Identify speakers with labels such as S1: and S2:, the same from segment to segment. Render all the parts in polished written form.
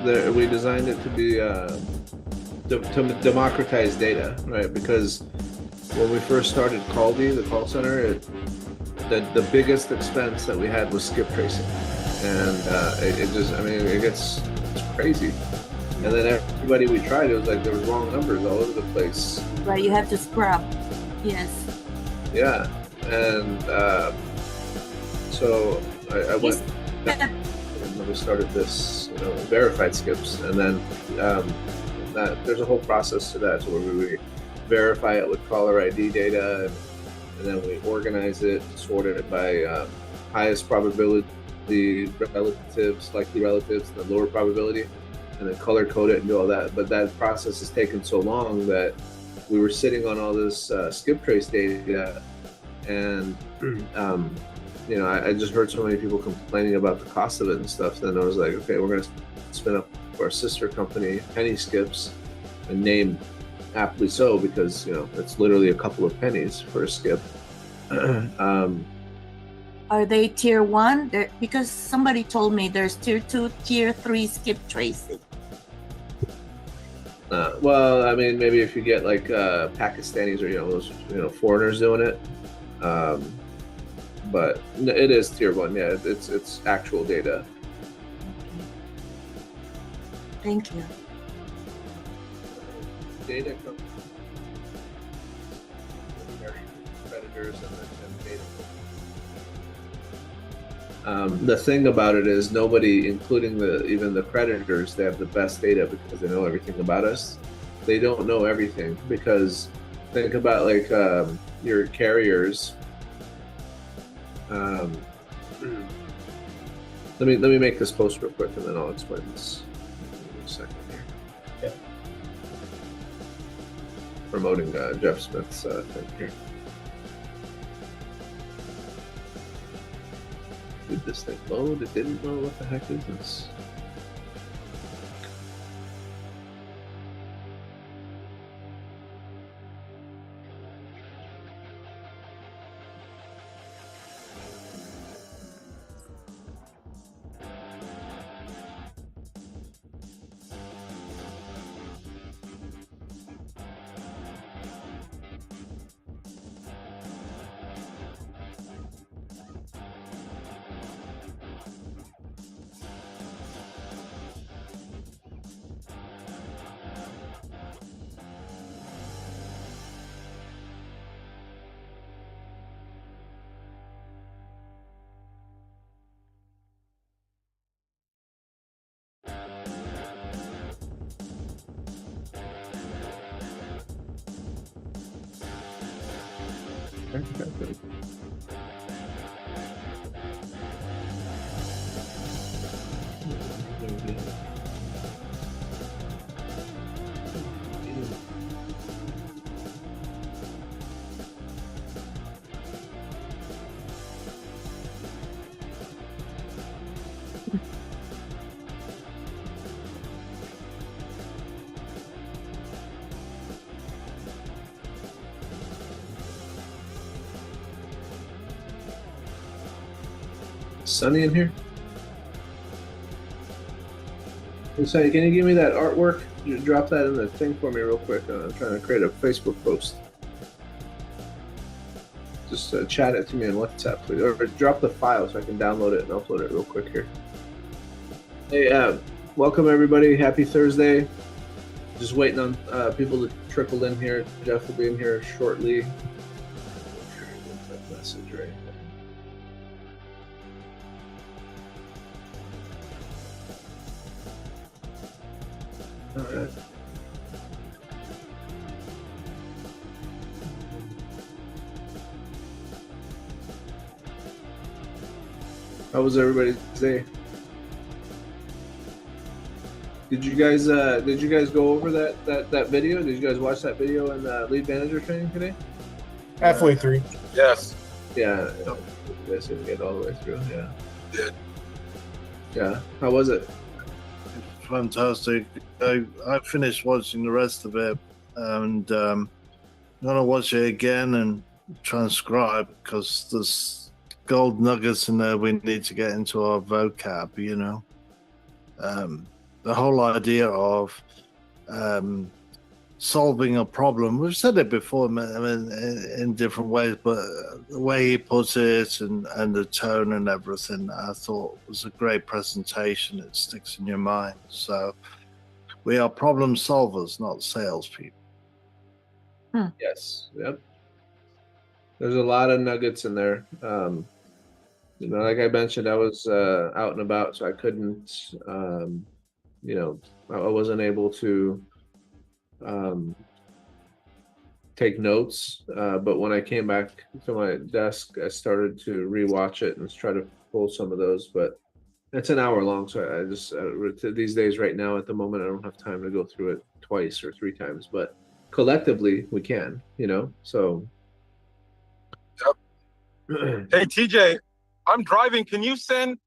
S1: we designed it to be to democratize data, right? Because when we first started Caldy, the call center, the biggest expense that we had was skip tracing, and it just, I mean, it's crazy. And then everybody we tried, it was like there was wrong numbers all over the place.
S2: Right, you have to scrub. Yes.
S1: Yeah, and so I went. And we started this, verified skips, and then there's a whole process to that, where we verify it with caller ID data, and then we organize it, sort it by highest probability relatives, likely relatives, and the lower probability, and then color code it and do all that. But that process has taken so long that we were sitting on all this skip trace data, and I just heard so many people complaining about the cost of it and stuff. Then I was like, okay, we're gonna spin up our sister company, Penny Skips, and name aptly so, because it's literally a couple of pennies for a skip.
S2: Are they tier 1? Because somebody told me there's tier 2, tier 3 skip tracing.
S1: Well, I mean, maybe if you get like Pakistanis or those foreigners doing it, but it is tier 1. Yeah, it's actual data.
S2: Thank you.
S1: Data comes predators and data. The thing about it is nobody, including even the predators, they have the best data because they know everything about us. They don't know everything, because think about like your carriers. Let me make this post real quick, and then I'll explain this. Give me a second here.
S3: Yeah.
S1: Promoting Jeff Smith's thing here. Did this thing load? It didn't load. What the heck is this? Sunny in here? Hey, Sunny, can you give me that artwork? You drop that in the thing for me real quick. I'm trying to create a Facebook post. Just chat it to me on WhatsApp, please. Or drop the file so I can download it and upload it real quick here. Hey, welcome everybody. Happy Thursday. Just waiting on people to trickle in here. Jeff will be in here shortly. That message right. All right. How was everybody's day? Did you guys go over that video? Did you guys watch that video in lead manager training today?
S3: Halfway through.
S4: Yes.
S1: Yeah. You guys didn't get all the way through. Yeah.
S4: Did.
S1: Yeah. How was it?
S4: Fantastic. I finished watching the rest of it, and I'm gonna watch it again and transcribe, because there's gold nuggets in there we need to get into our vocab, you know. the whole idea of solving a problem. We've said it before, I mean, in different ways, but the way he puts it and the tone and everything, I thought was a great presentation. It sticks in your mind. So we are problem solvers, not salespeople.
S1: Yes. Yep. There's a lot of nuggets in there. Like I mentioned, I was out and about, so I couldn't, I wasn't able to take notes. But when I came back to my desk, I started to rewatch it and try to pull some of those. But it's an hour long, so I just these days, right now, at the moment, I don't have time to go through it twice or three times. But collectively, we can, So.
S5: Yep. Hey TJ, I'm driving. Can you send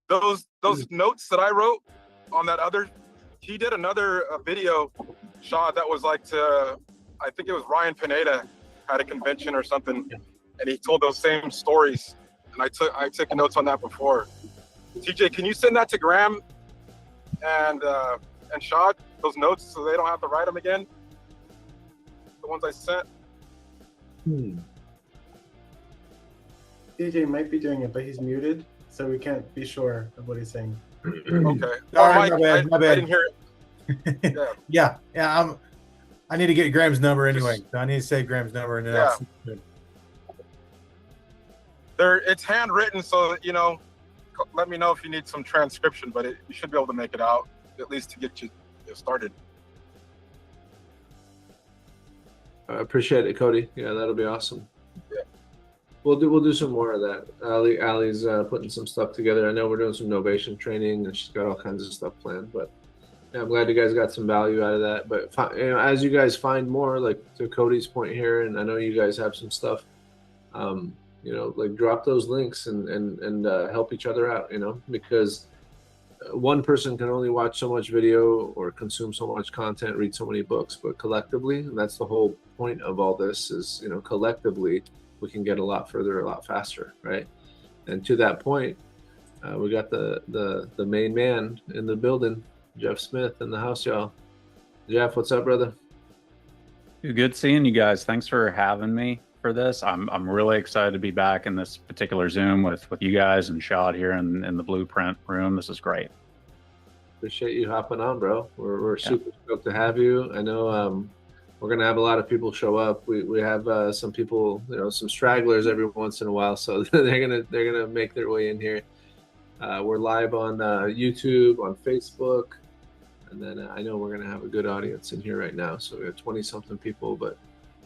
S5: those notes that I wrote on that other? He did another video, Sean, that was like I think it was Ryan Pineda had a convention or something, and he told those same stories. And I took notes on that before. TJ, can you send that to Graham and Shad, those notes, so they don't have to write them again? The ones I sent.
S6: DJ might be doing it, but he's muted, so we can't be sure of what he's saying.
S5: Okay.
S3: Sorry,
S5: Mike,
S3: my bad.
S5: I didn't hear it.
S3: Yeah. I need to get Graham's number anyway. So I need to save Graham's number and then
S5: It's handwritten, so let me know if you need some transcription, but you should be able to make it out, at least to get you started.
S1: I appreciate it, Cody. Yeah, that'll be awesome.
S5: Yeah.
S1: We'll do some more of that. Ali's putting some stuff together. I know we're doing some Novation training, and she's got all kinds of stuff planned. But yeah, I'm glad you guys got some value out of that. But as you guys find more, like to Cody's point here, and I know you guys have some stuff, like drop those links and help each other out. Because one person can only watch so much video or consume so much content, read so many books, but collectively, and that's the whole point of all this is, collectively, we can get a lot further, a lot faster, right? And to that point, we got the main man in the building, Jeff Smith, in the house, y'all. Jeff, what's up, brother?
S7: Good seeing you guys. Thanks for having me for this. I'm really excited to be back in this particular Zoom with you guys and Shad here in the Blueprint room. This is great.
S1: Appreciate you hopping on, bro. We're super stoked to have you. I know we're gonna have a lot of people show up. We have some people, some stragglers every once in a while, so they're gonna make their way in here. We're live on YouTube, on Facebook, and then I know we're gonna have a good audience in here right now. So we have 20-something people, but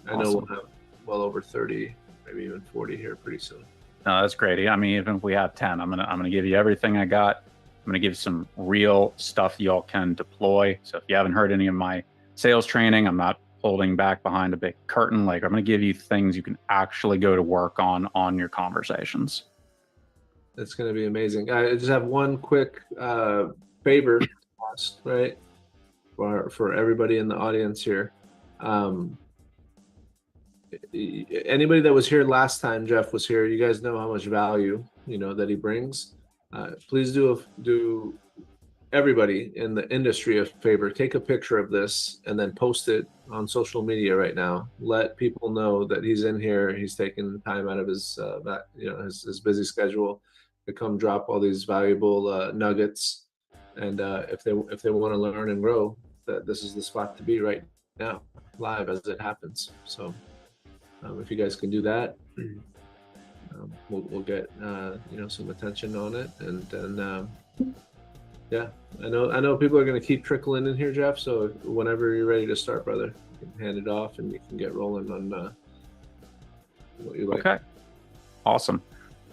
S1: I know we'll have well over 30, maybe even 40 here pretty soon.
S7: No, that's great. I mean, even if we have 10, I'm gonna give you everything I got. I'm gonna give some real stuff y'all can deploy. So if you haven't heard any of my sales training, I'm not holding back behind a big curtain. Like, I'm going to give you things you can actually go to work on your conversations.
S1: It's going to be amazing. I just have one quick favor, right, for everybody in the audience here. Anybody that was here last time Jeff was here, you guys know how much value that he brings. Please do everybody in the industry a favor. Take a picture of this and then post it on social media right now. Let people know that he's in here. He's taking time out of his his busy schedule to come drop all these valuable nuggets. And if they want to learn and grow, that this is the spot to be right now, live as it happens. So if you guys can do that, we'll get some attention on it, and then yeah, I know people are going to keep trickling in here, Jeff. So whenever you're ready to start, brother, you can hand it off and you can get rolling on what you like.
S7: Okay, awesome.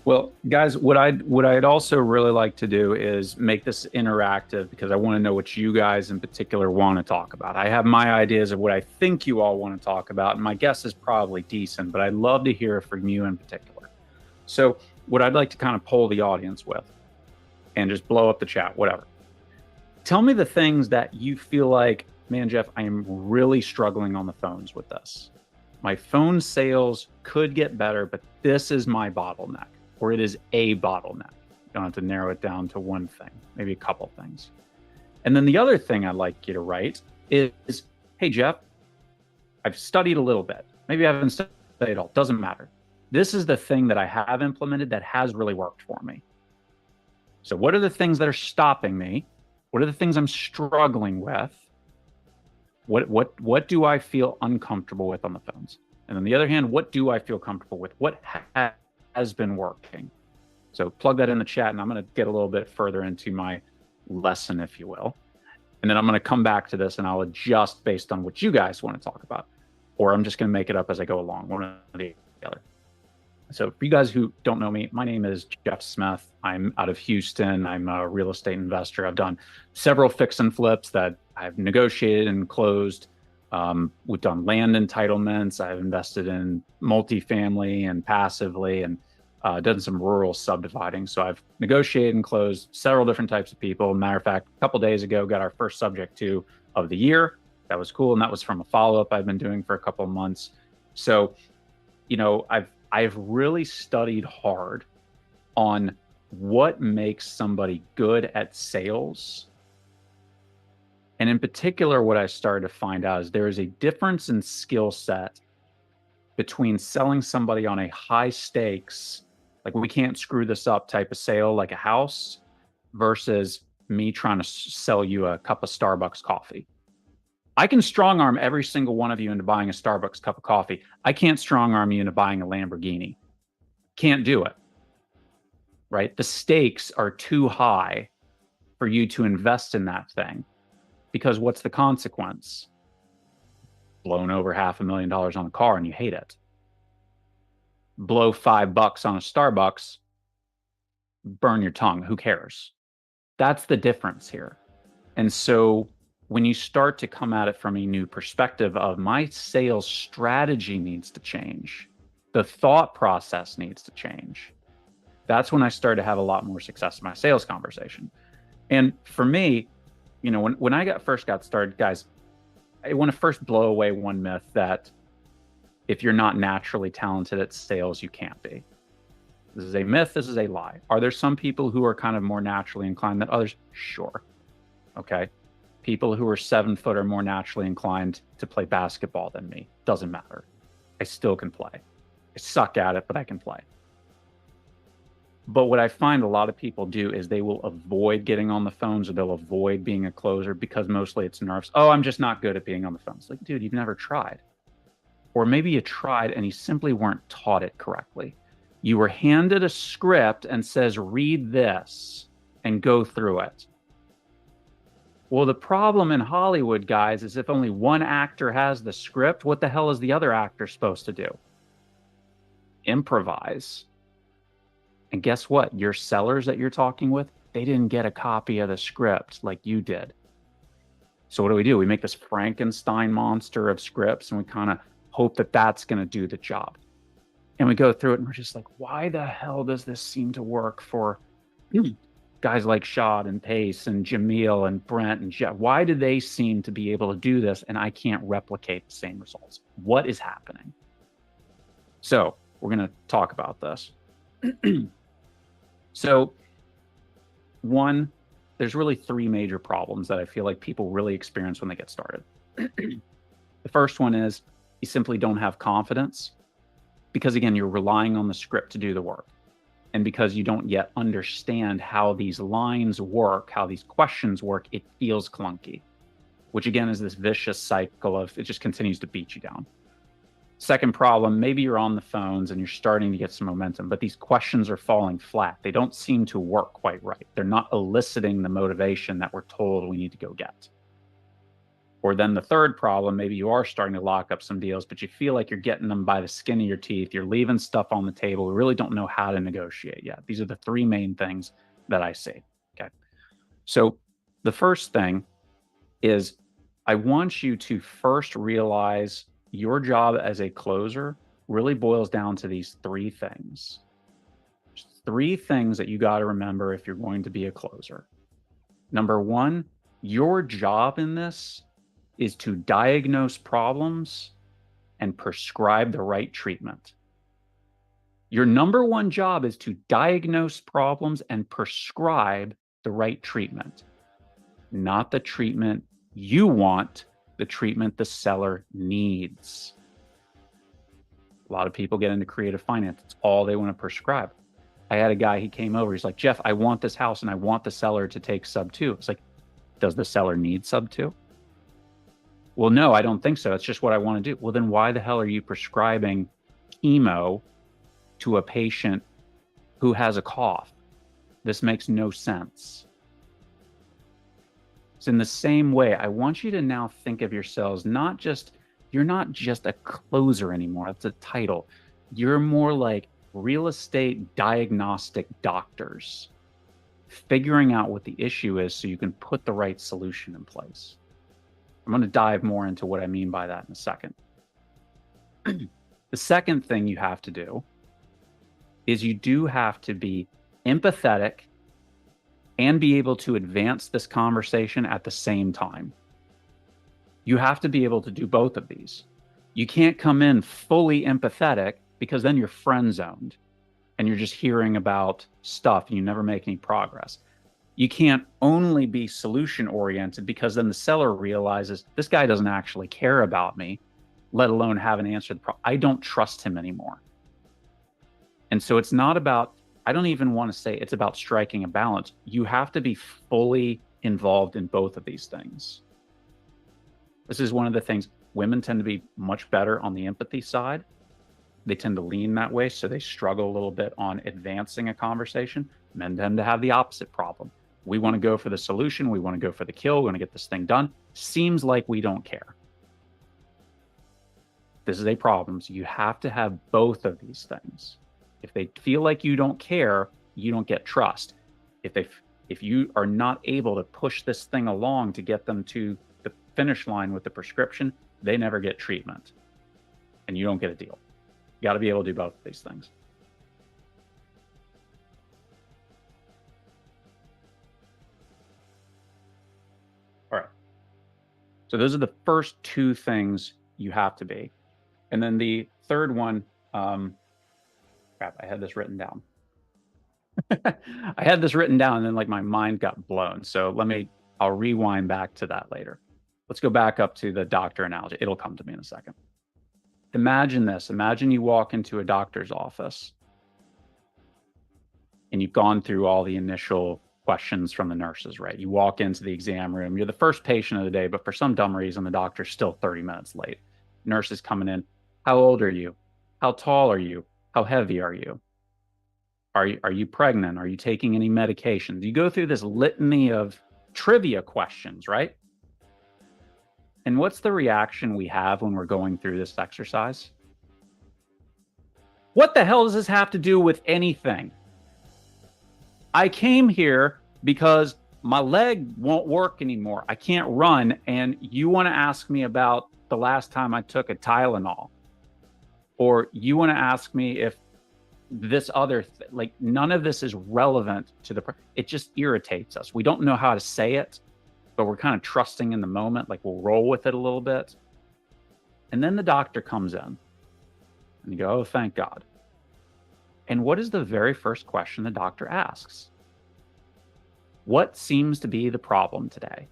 S7: Well, guys, what I'd also really like to do is make this interactive, because I want to know what you guys in particular want to talk about. I have my ideas of what I think you all want to talk about, and my guess is probably decent, but I'd love to hear from you in particular. So what I'd like to kind of poll the audience with, and just blow up the chat, whatever. Tell me the things that you feel like, man, Jeff, I am really struggling on the phones with this. My phone sales could get better, but this is my bottleneck, or it is a bottleneck. You don't have to narrow it down to one thing, maybe a couple things. And then the other thing I'd like you to write is, hey, Jeff, I've studied a little bit. Maybe I haven't studied at all. Doesn't matter. This is the thing that I have implemented that has really worked for me. So what are the things that are stopping me? What are the things I'm struggling with? What do I feel uncomfortable with on the phones? And on the other hand, what do I feel comfortable with? What has been working? So plug that in the chat, and I'm going to get a little bit further into my lesson, if you will. And then I'm going to come back to this and I'll adjust based on what you guys want to talk about. Or I'm just going to make it up as I go along, one or the other. So for you guys who don't know me, my name is Jeff Smith. I'm out of Houston. I'm a real estate investor. I've done several fix and flips that I've negotiated and closed. We've done land entitlements. I've invested in multifamily and passively, and done some rural subdividing. So I've negotiated and closed several different types of people. Matter of fact, a couple days ago, got our first subject to of the year. That was cool. And that was from a follow-up I've been doing for a couple of months. So, you know, I've really studied hard on what makes somebody good at sales. And in particular, what I started to find out is there is a difference in skill set between selling somebody on a high stakes, like we can't screw this up type of sale, like a house, versus me trying to sell you a cup of Starbucks coffee. I can strong arm every single one of you into buying a Starbucks cup of coffee. I can't strong arm you into buying a Lamborghini. Can't do it, right? The stakes are too high for you to invest in that thing, because what's the consequence? Blown over $500,000 on a car and you hate it. Blow $5 on a Starbucks, burn your tongue. Who cares? That's the difference here. And so when you start to come at it from a new perspective of my sales strategy needs to change, the thought process needs to change, that's when I started to have a lot more success in my sales conversation. And for me, you know, when I first got started, guys, I want to first blow away one myth that if you're not naturally talented at sales, you can't be. This is a myth. This is a lie. Are there some people who are kind of more naturally inclined than others? Sure. Okay. People who are 7 foot are more naturally inclined to play basketball than me. Doesn't matter. I still can play. I suck at it, but I can play. But what I find a lot of people do is they will avoid getting on the phones, or they'll avoid being a closer because mostly it's nerves. Oh, I'm just not good at being on the phones. Like, dude, you've never tried. Or maybe you tried and you simply weren't taught it correctly. You were handed a script and says, read this and go through it. Well, the problem in Hollywood, guys, is if only one actor has the script, what the hell is the other actor supposed to do? Improvise. And guess what? Your sellers that you're talking with, they didn't get a copy of the script like you did. So what do? We make this Frankenstein monster of scripts, and we kind of hope that that's going to do the job. And we go through it and we're just like, why the hell does this seem to work for guys like Shad and Pace and Jamil and Brent and Jeff? Why do they seem to be able to do this and I can't replicate the same results? What is happening? So we're going to talk about this. So one, there's really 3 major problems that I feel like people really experience when they get started. The first one is you simply don't have confidence because, again, you're relying on the script to do the work. And because you don't yet understand how these lines work, how these questions work, it feels clunky, which again is this vicious cycle of it just continues to beat you down. Second problem, maybe you're on the phones and you're starting to get some momentum, but these questions are falling flat. They don't seem to work quite right. They're not eliciting the motivation that we're told we need to go get. Or then the third problem, maybe you are starting to lock up some deals, but you feel like you're getting them by the skin of your teeth. You're leaving stuff on the table. We really don't know how to negotiate yet. These are the 3 main things that I see. Okay. So the first thing is I want you to first realize your job as a closer really boils down to these 3 things. 3 things that you got to remember if you're going to be a closer. Number 1, your job in this is to diagnose problems and prescribe the right treatment. Your number 1 job is to diagnose problems and prescribe the right treatment. not the treatment you want, the treatment the seller needs. A lot of people get into creative finance. It's all they want to prescribe. I had a guy, he came over, he's like, Jeff, I want this house and I want the seller to take sub 2. It's like, does the seller need sub 2? Well, no, I don't think so. It's just what I want to do. Well, then why the hell are you prescribing chemo to a patient who has a cough? This makes no sense. So in the same way, I want you to now think of yourselves, you're not just a closer anymore. That's a title. You're more like real estate diagnostic doctors, figuring out what the issue is so you can put the right solution in place. I'm going to dive more into what I mean by that in a second. The second thing you have to do is you do have to be empathetic and be able to advance this conversation at the same time. You have to be able to do both of these. You can't come in fully empathetic because then you're friend zoned and you're just hearing about stuff and you never make any progress. You can't only be solution oriented because then the seller realizes this guy doesn't actually care about me, let alone have an answer to the problem. I don't trust him anymore. And so it's not about, I don't even want to say it's about striking a balance. You have to be fully involved in both of these things. This is one of the things, women tend to be much better on the empathy side. They tend to lean that way, so they struggle a little bit on advancing a conversation. Men tend to have the opposite problem. We want to go for the solution. We want to go for the kill. We want to get this thing done. Seems like we don't care. This is a problem. So you have to have both of these things. If they feel like you don't care, you don't get trust. If you are not able to push this thing along to get them to the finish line with the prescription, they never get treatment and you don't get a deal. You got to be able to do both of these things. All right. So those are the first two things you have to be. And then the third one, crap, I had this written down. I had this written down and then like my mind got blown. So I'll rewind back to that later. Let's go back up to the doctor analogy. It'll come to me in a second. Imagine this. Imagine you walk into a doctor's office and you've gone through all the initial questions from the nurses, right? You walk into the exam room. You're the first patient of the day, but for some dumb reason, the doctor's still 30 minutes late. Nurse is coming in. How old are you? How tall are you? How heavy are you? Are you pregnant? Are you taking any medications? You go through this litany of trivia questions, right? And what's the reaction we have when we're going through this exercise? What the hell does this have to do with anything? I came here because my leg won't work anymore. I can't run. And you want to ask me about the last time I took a Tylenol. Or you want to ask me if this other, like none of this is relevant to it just irritates us. We don't know how to say it, but we're kind of trusting in the moment, like we'll roll with it a little bit. And then the doctor comes in and you go, oh, thank God. And what is the very first question the doctor asks? What seems to be the problem today?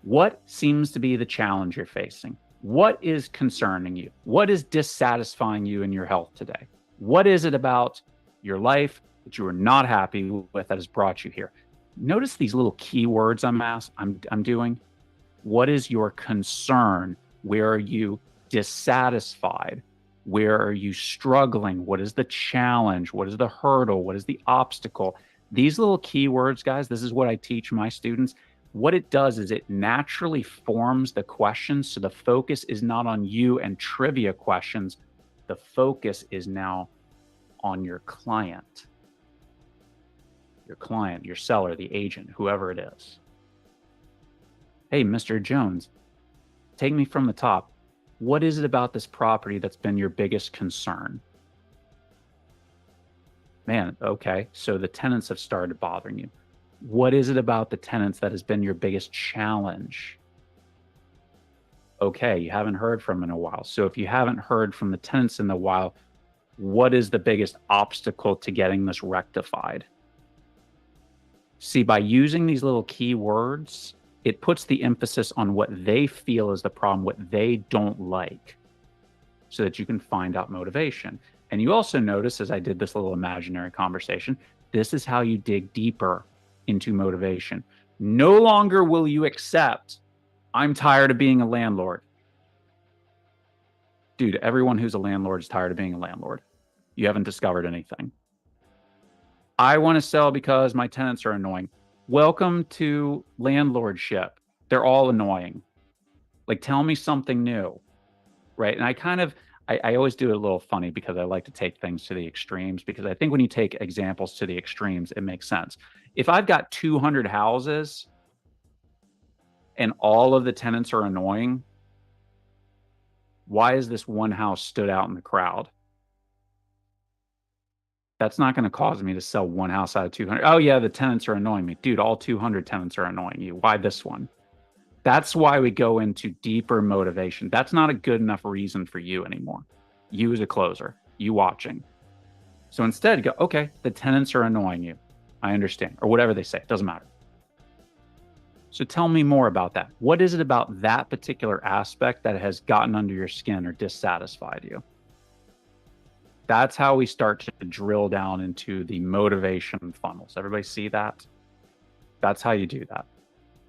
S7: What seems to be the challenge you're facing? What is concerning you? What is dissatisfying you in your health today? What is it about your life that you are not happy with that has brought you here? Notice these little keywords I'm doing. What is your concern? Where are you dissatisfied? Where are you struggling? What is the challenge? What is the hurdle? What is the obstacle? These little keywords, guys, this is what I teach my students. What it does is it naturally forms the questions. So the focus is not on you and trivia questions. The focus is now on your client. Your client, your seller, the agent, whoever it is. Hey, Mr. Jones, take me from the top. What is it about this property that's been your biggest concern? Man, okay, so the tenants have started bothering you. What is it about the tenants that has been your biggest challenge? Okay, you haven't heard from them in a while. So if you haven't heard from the tenants in a while, what is the biggest obstacle to getting this rectified? See, by using these little keywords, it puts the emphasis on what they feel is the problem, what they don't like, so that you can find out motivation. And you also notice, as I did this little imaginary conversation, this is how you dig deeper into motivation. No longer will you accept, I'm tired of being a landlord. Dude, everyone who's a landlord is tired of being a landlord. You haven't discovered anything. I want to sell because my tenants are annoying. Welcome to landlordship. They're all annoying. Like, tell me something new, right? And I always do it a little funny because I like to take things to the extremes, because I think when you take examples to the extremes, it makes sense. If I've got 200 houses and all of the tenants are annoying, why is this one house stood out in the crowd? That's not going to cause me to sell one house out of 200. Oh yeah, the tenants are annoying me. Dude, all 200 tenants are annoying you. Why this one? That's why we go into deeper motivation. That's not a good enough reason for you anymore. You as a closer, you watching. So instead, go, okay, the tenants are annoying you. I understand. Or whatever they say, it doesn't matter. So tell me more about that. What is it about that particular aspect that has gotten under your skin or dissatisfied you? That's how we start to drill down into the motivation funnels. Everybody see that? That's how you do that.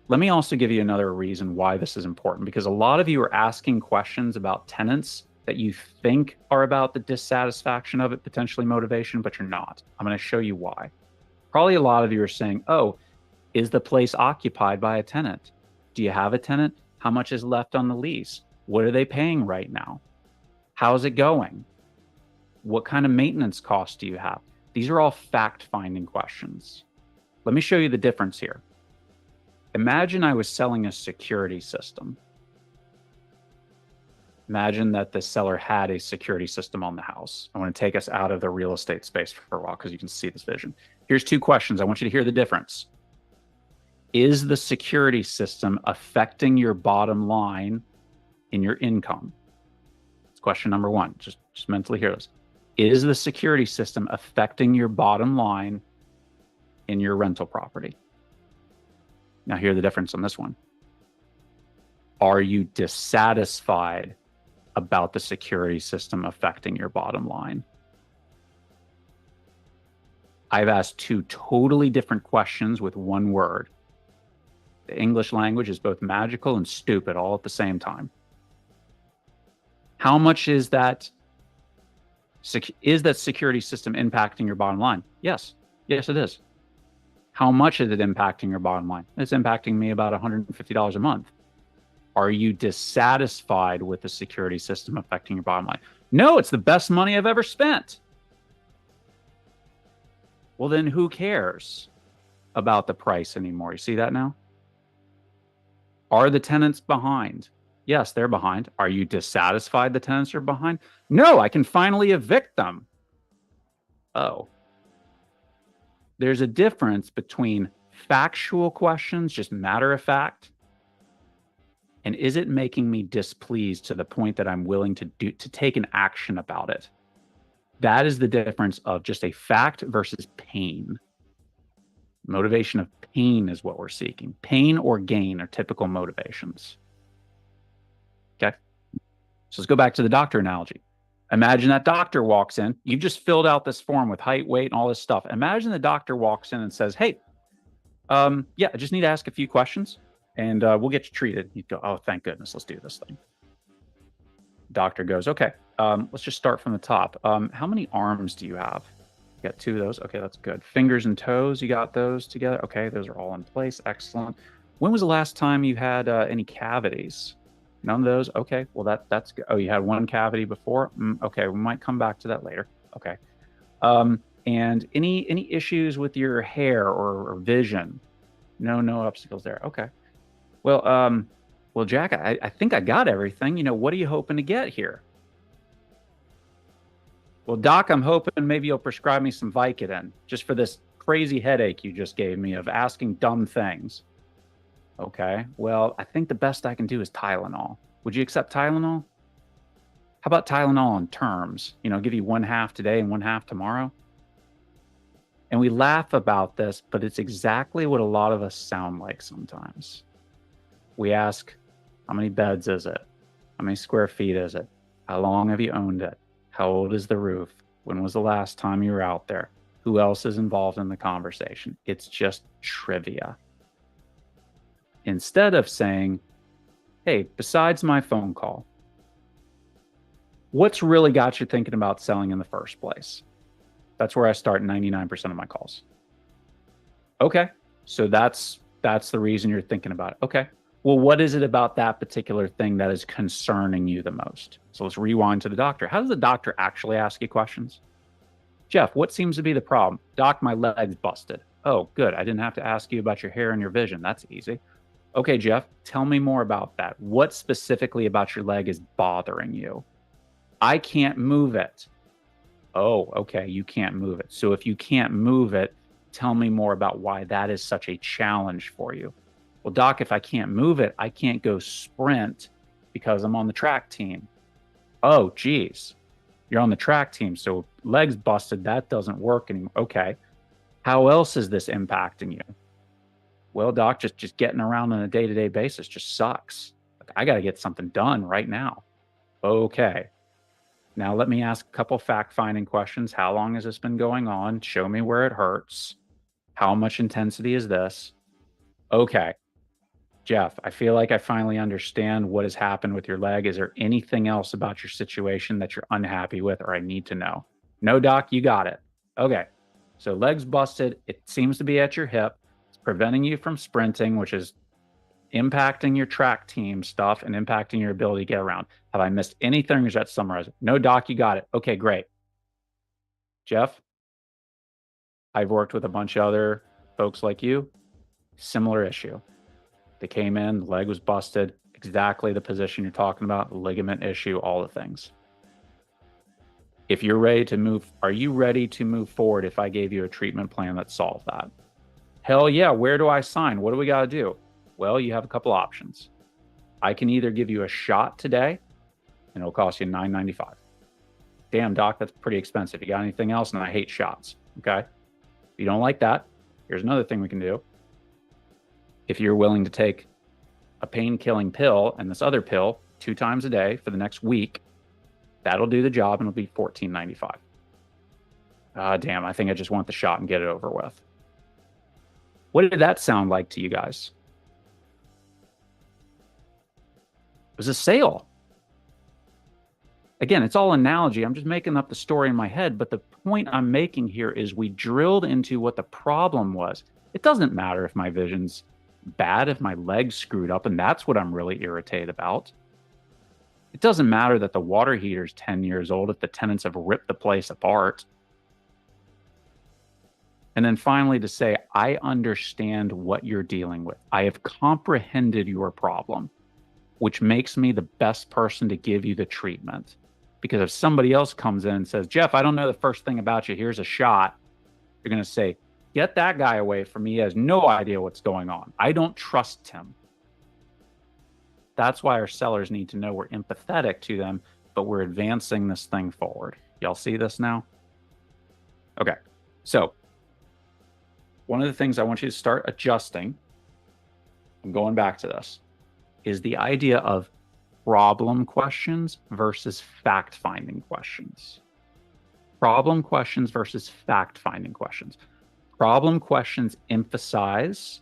S7: Let me also give you another reason why this is important, because a lot of you are asking questions about tenants that you think are about the dissatisfaction of it, potentially motivation, but you're not. I'm going to show you why. Probably a lot of you are saying, oh, is the place occupied by a tenant? Do you have a tenant? How much is left on the lease? What are they paying right now? How's it going? What kind of maintenance costs do you have? These are all fact-finding questions. Let me show you the difference here. Imagine I was selling a security system. Imagine that the seller had a security system on the house. I want to take us out of the real estate space for a while because you can see this vision. Here's two questions. I want you to hear the difference. Is the security system affecting your bottom line in your income? That's question number one. Just mentally hear this. Is the security system affecting your bottom line in your rental property? Now hear the difference on this one. Are you dissatisfied about the security system affecting your bottom line? I've asked two totally different questions with one word. The English language is both magical and stupid all at the same time. How much is that security system impacting your bottom line? Yes. Yes, it is. How much is it impacting your bottom line? It's impacting me about $150 a month. Are you dissatisfied with the security system affecting your bottom line? No, it's the best money I've ever spent. Well, then who cares about the price anymore? You see that now? Are the tenants behind? Yes, they're behind. Are you dissatisfied the tenants are behind? No, I can finally evict them. Oh. There's a difference between factual questions, just matter of fact, and is it making me displeased to the point that I'm willing to take an action about it? That is the difference of just a fact versus pain. Motivation of pain is what we're seeking. Pain or gain are typical motivations. Okay? So let's go back to the doctor analogy. Imagine that doctor walks in. You've just filled out this form with height, weight, and all this stuff. Imagine the doctor walks in and says, hey, yeah, I just need to ask a few questions and we'll get you treated. You'd go, oh, thank goodness. Let's do this thing. Doctor goes, okay, let's just start from the top. How many arms do you have? You got two of those. Okay, that's good. Fingers and toes, you got those together. Okay, those are all in place. Excellent. When was the last time you had any cavities? None of those? Okay, well, that's good. Oh, you had one cavity before? Okay, we might come back to that later. Okay. And any issues with your hair or vision? No obstacles there. Okay. Well, Jack, I think I got everything. You know, what are you hoping to get here? Well, Doc, I'm hoping maybe you'll prescribe me some Vicodin just for this crazy headache you just gave me of asking dumb things. Okay, well, I think the best I can do is Tylenol. Would you accept Tylenol? How about Tylenol on terms? You know, give you one half today and one half tomorrow? And we laugh about this, but it's exactly what a lot of us sound like sometimes. We ask, how many beds is it? How many square feet is it? How long have you owned it? How old is the roof? When was the last time you were out there? Who else is involved in the conversation? It's just trivia. Instead of saying, hey, besides my phone call, what's really got you thinking about selling in the first place? That's where I start 99% of my calls. Okay, so that's the reason you're thinking about it. Okay, well, what is it about that particular thing that is concerning you the most? So let's rewind to the doctor. How does the doctor actually ask you questions? Jeff, what seems to be the problem? Doc, my leg's busted. Oh, good. I didn't have to ask you about your hair and your vision. That's easy. Okay, Jeff, tell me more about that. What specifically about your leg is bothering you? I can't move it. Oh, okay, you can't move it. So if you can't move it, tell me more about why that is such a challenge for you. Well, Doc, if I can't move it, I can't go sprint because I'm on the track team. Oh, geez, you're on the track team, so legs busted, that doesn't work anymore. Okay, how else is this impacting you? Well, Doc, just getting around on a day-to-day basis just sucks. Like, I got to get something done right now. Okay. Now let me ask a couple fact-finding questions. How long has this been going on? Show me where it hurts. How much intensity is this? Okay. Jeff, I feel like I finally understand what has happened with your leg. Is there anything else about your situation that you're unhappy with or I need to know? No, Doc, you got it. Okay. So legs busted. It seems to be at your hip. It's preventing you from sprinting, which is impacting your track team stuff and impacting your ability to get around. Have I missed anything or is that summarized? No, Doc, you got it. Okay, great. Jeff, I've worked with a bunch of other folks like you. Similar issue. They came in, the leg was busted, exactly the position you're talking about, ligament issue, all the things. If you're ready to move, are you ready to move forward if I gave you a treatment plan that solved that? Hell yeah, where do I sign? What do we got to do? Well, you have a couple options. I can either give you a shot today, and it'll cost you $9.95. Damn, Doc, that's pretty expensive. You got anything else? And I hate shots, okay? If you don't like that, here's another thing we can do. If you're willing to take a pain-killing pill and this other pill 2 times a day for the next week, that'll do the job and it'll be $14.95. Damn, I think I just want the shot and get it over with. What did that sound like to you guys? It was a sale. Again, it's all analogy. I'm just making up the story in my head, but the point I'm making here is we drilled into what the problem was. It doesn't matter if my vision's bad, if my leg's screwed up, and that's what I'm really irritated about. It doesn't matter that the water heater's 10 years old if the tenants have ripped the place apart. And then finally to say, I understand what you're dealing with. I have comprehended your problem, which makes me the best person to give you the treatment. Because if somebody else comes in and says, Jeff, I don't know the first thing about you, here's a shot, you're going to say, get that guy away from me. He has no idea what's going on. I don't trust him. That's why our sellers need to know we're empathetic to them, but we're advancing this thing forward. Y'all see this now? Okay. So one of the things I want you to start adjusting, I'm going back to this, is the idea of problem questions versus fact-finding questions. Problem questions versus fact-finding questions. Problem questions emphasize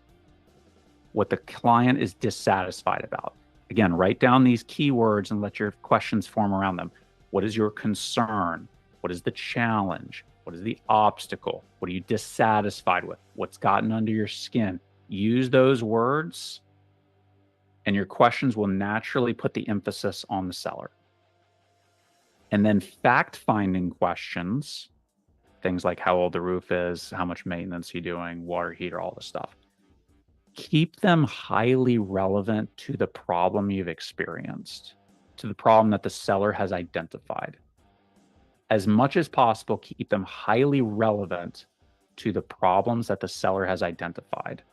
S7: what the client is dissatisfied about. Again, write down these keywords and let your questions form around them. What is your concern? What is the challenge? What is the obstacle? What are you dissatisfied with? What's gotten under your skin? Use those words, and your questions will naturally put the emphasis on the seller. And then fact-finding questions, things like how old the roof is, how much maintenance you're doing, water heater, all this stuff. Keep them highly relevant to the problem you've experienced, to the problem that the seller has identified. As much as possible, keep them highly relevant to the problems that the seller has identified.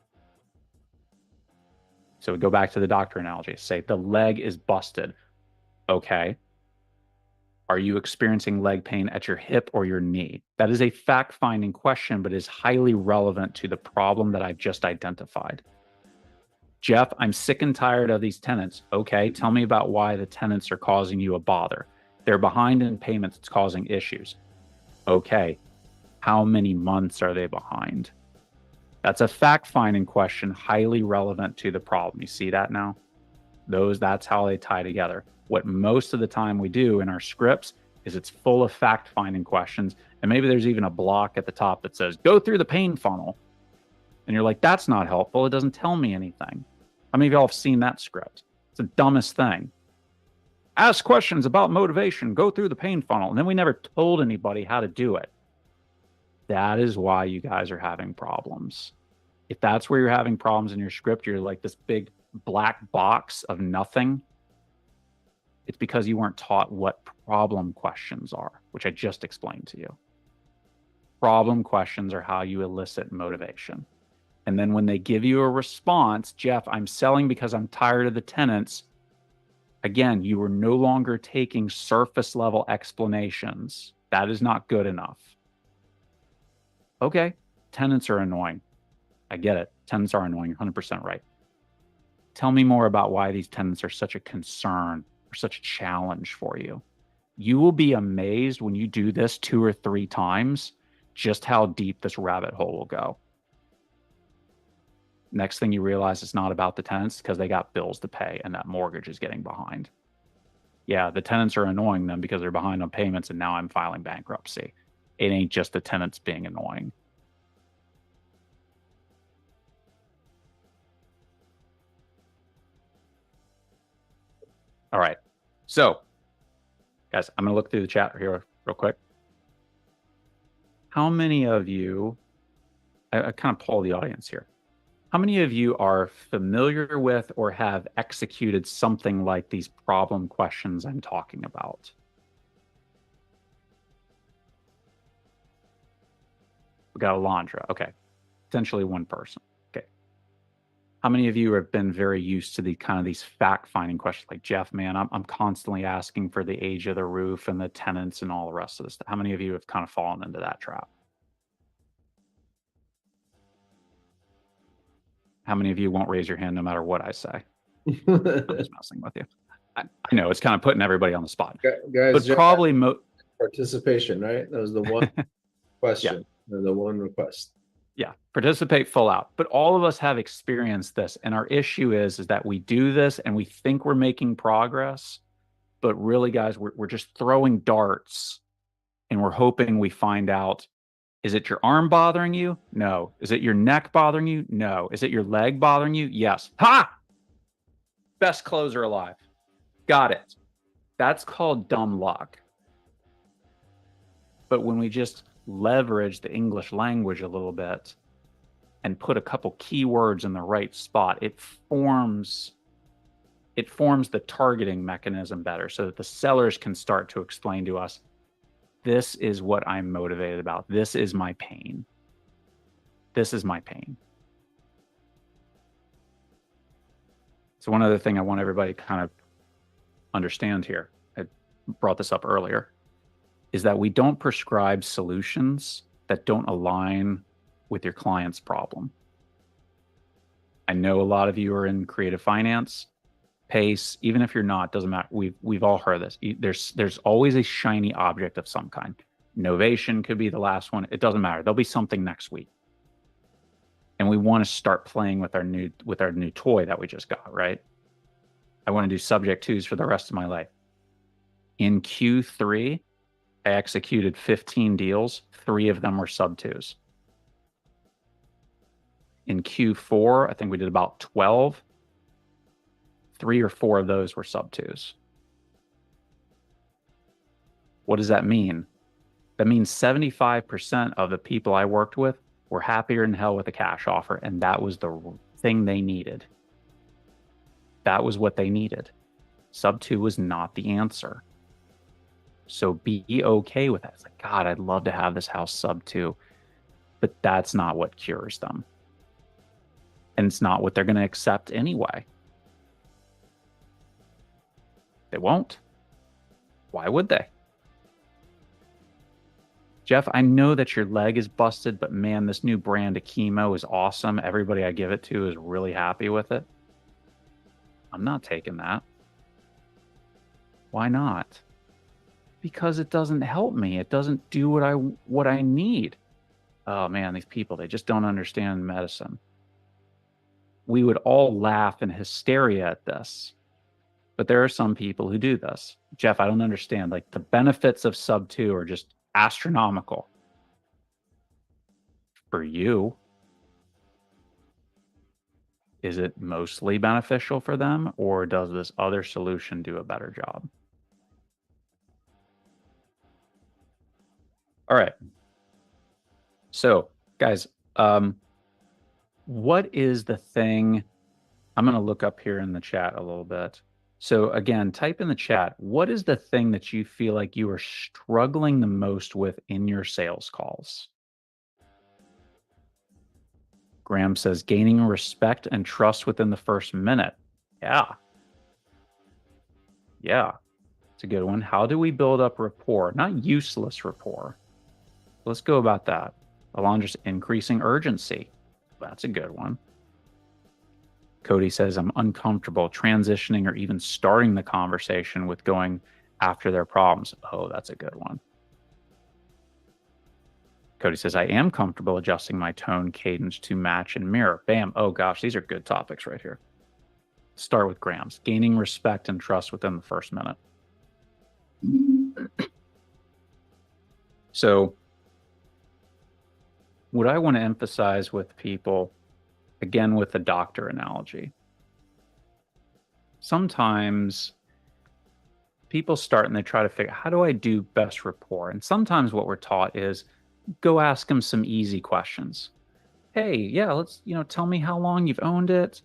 S7: So we go back to the doctor analogy. Say the leg is busted. Okay. Are you experiencing leg pain at your hip or your knee? That is a fact-finding question, but is highly relevant to the problem that I've just identified. Jeff, I'm sick and tired of these tenants. Okay, tell me about why the tenants are causing you a bother. They're behind in payments, it's causing issues. Okay, how many months are they behind? That's a fact-finding question, highly relevant to the problem. You see that now? That's how they tie together. What most of the time we do in our scripts is it's full of fact-finding questions, and maybe there's even a block at the top that says, go through the pain funnel. And you're like, that's not helpful. It doesn't tell me anything. How many of y'all have seen that script? It's the dumbest thing. Ask questions about motivation, go through the pain funnel. And then we never told anybody how to do it. That is why you guys are having problems. If that's where you're having problems in your script, you're like this big black box of nothing. It's because you weren't taught what problem questions are, which I just explained to you. Problem questions are how you elicit motivation. And then when they give you a response, Jeff, I'm selling because I'm tired of the tenants. Again, you are no longer taking surface level explanations. That is not good enough. Okay, tenants are annoying. I get it. Tenants are annoying, 100% right. Tell me more about why these tenants are such a concern or such a challenge for you. You will be amazed when you do this 2 or 3 times, just how deep this rabbit hole will go. Next thing you realize, it's not about the tenants because they got bills to pay and that mortgage is getting behind. Yeah, the tenants are annoying them because they're behind on payments and now I'm filing bankruptcy. It ain't just the tenants being annoying. All right. So, guys, I'm going to look through the chat here real quick. How many of you, I kind of poll the audience here. How many of you are familiar with or have executed something like these problem questions I'm talking about? We got Alondra. Okay. Potentially one person. Okay. How many of you have been very used to the kind of these fact-finding questions like, Jeff, man, I'm constantly asking for the age of the roof and the tenants and all the rest of this stuff. How many of you have kind of fallen into that trap? How many of you won't raise your hand no matter what I say? I'm just messing with you. I know it's kind of putting everybody on the spot.
S1: Guys,
S7: but probably
S1: participation, right? That was the one question, or the one request.
S7: Yeah, participate full out. But all of us have experienced this. And our issue is that we do this and we think we're making progress. But really, guys, we're just throwing darts and we're hoping we find out, is it your arm bothering you? No. Is it your neck bothering you? No. Is it your leg bothering you? Yes. Ha! Best closer alive. Got it. That's called dumb luck. But when we just leverage the English language a little bit and put a couple keywords in the right spot, it forms the targeting mechanism better so that the sellers can start to explain to us, this is what I'm motivated about. This is my pain. This is my pain. So one other thing I want everybody to kind of understand here, I brought this up earlier, is that we don't prescribe solutions that don't align with your client's problem. I know a lot of you are in creative finance, PACE, even if you're not, doesn't matter. We've all heard this. There's always a shiny object of some kind. Novation could be the last one. It doesn't matter. There'll be something next week. And we want to start playing with our new toy that we just got, right? I want to do subject twos for the rest of my life. In Q3, I executed 15 deals. 3 of them were sub twos. In Q4, I think we did about 12. 3 or 4 of those were sub twos. What does that mean? That means 75% of the people I worked with were happier than hell with a cash offer, and that was the thing they needed. That was what they needed. Sub 2 was not the answer. So be okay with that. It's like, God, I'd love to have this house sub 2, but that's not what cures them. And it's not what they're going to accept anyway. They won't. Why would they? Jeff, I know that your leg is busted, but man, this new brand of chemo is awesome. Everybody I give it to is really happy with it. I'm not taking that. Why not? Because it doesn't help me. It doesn't do what I need. Oh man, these people, they just don't understand medicine. We would all laugh in hysteria at this. But there are some people who do this. Jeff, I don't understand. Like, the benefits of sub 2 are just astronomical. For you, is it mostly beneficial for them, or does this other solution do a better job? All right. So, guys, what is the thing? I'm going to look up here in the chat a little bit. So again, type in the chat, what is the thing that you feel like you are struggling the most with in your sales calls? Graham says, gaining respect and trust within the first minute. Yeah. Yeah, it's a good one. How do we build up rapport? Not useless rapport. Let's go about that. Alondra's increasing urgency. That's a good one. Cody says, I'm uncomfortable transitioning or even starting the conversation with going after their problems. Oh, that's a good one. Cody says, I am comfortable adjusting my tone cadence to match and mirror. Bam. Oh gosh, these are good topics right here. Start with Graham's. Gaining respect and trust within the first minute. So what I want to emphasize with people, again, with the doctor analogy, sometimes people start and they try to figure, how do I do best rapport? And sometimes what we're taught is go ask them some easy questions. Hey, yeah, let's, tell me how long you've owned it.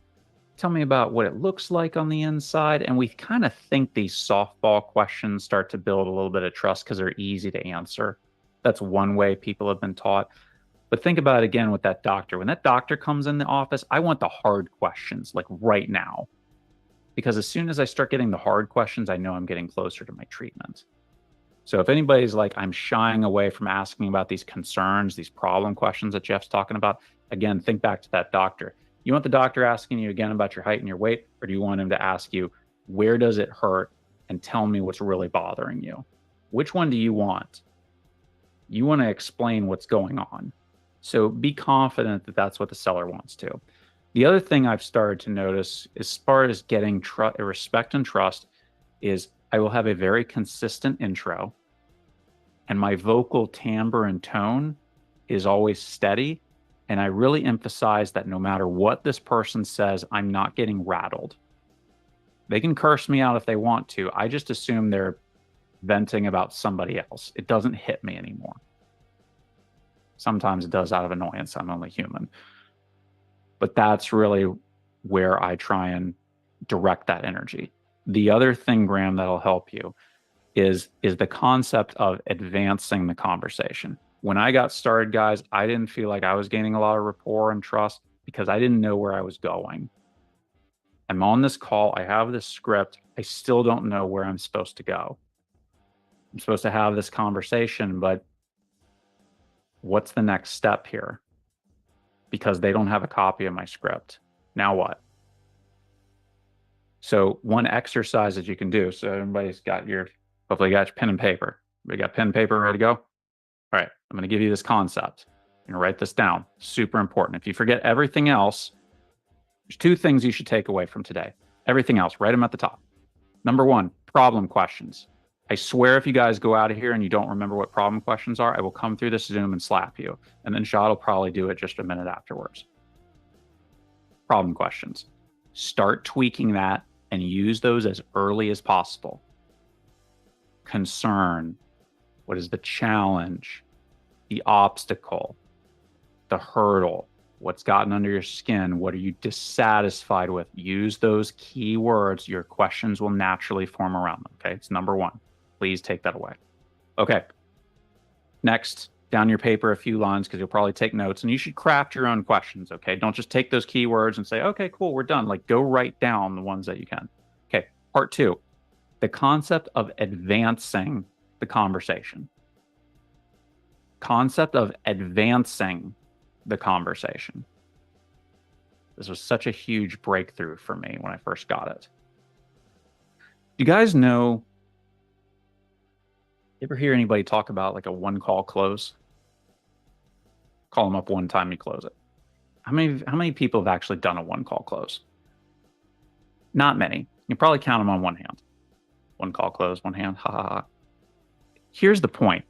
S7: Tell me about what it looks like on the inside. And we kind of think these softball questions start to build a little bit of trust because they're easy to answer. That's one way people have been taught. But think about it again with that doctor. When that doctor comes in the office, I want the hard questions, like right now. Because as soon as I start getting the hard questions, I know I'm getting closer to my treatment. So if anybody's like, I'm shying away from asking about these concerns, these problem questions that Jeff's talking about, again, think back to that doctor. You want the doctor asking you again about your height and your weight, or do you want him to ask you, where does it hurt, and tell me what's really bothering you? Which one do you want? You want to explain what's going on. So be confident that that's what the seller wants to. The other thing I've started to notice as far as getting respect and trust is I will have a very consistent intro, and my vocal timbre and tone is always steady. And I really emphasize that no matter what this person says, I'm not getting rattled. They can curse me out if they want to. I just assume they're venting about somebody else. It doesn't hit me anymore. Sometimes it does out of annoyance. I'm only human. But that's really where I try and direct that energy. The other thing, Graham, that'll help you is the concept of advancing the conversation. When I got started, guys, I didn't feel like I was gaining a lot of rapport and trust because I didn't know where I was going. I'm on this call. I have this script. I still don't know where I'm supposed to go. I'm supposed to have this conversation, but what's the next step here? Because they don't have a copy of my script. Now what? So one exercise that you can do, so everybody's got hopefully you got your pen and paper. Everybody got pen and paper ready to go? All right, I'm going to give you this concept. You're going to write this down. Super important. If you forget everything else, there's two things you should take away from today. Everything else, write them at the top. Number one, problem questions. I swear if you guys go out of here and you don't remember what problem questions are, I will come through this Zoom and slap you. And then Shad will probably do it just a minute afterwards. Problem questions. Start tweaking that and use those as early as possible. Concern. What is the challenge, the obstacle, the hurdle? What's gotten under your skin? What are you dissatisfied with? Use those key words. Your questions will naturally form around them. Okay, it's number one. Please take that away. Okay. Next, down your paper a few lines because you'll probably take notes, and you should craft your own questions. Okay, don't just take those keywords and say, okay, cool, we're done. Like, go write down the ones that you can. Okay, part two, the concept of advancing the conversation. concept of advancing the conversation. This was such a huge breakthrough for me when I first got it. Do you guys know, you ever hear anybody talk about like a one-call close? Call them up one time, you close it. How many people have actually done a one-call close? Not many. You can probably count them on one hand. One call close, one hand. Ha ha ha. Here's the point.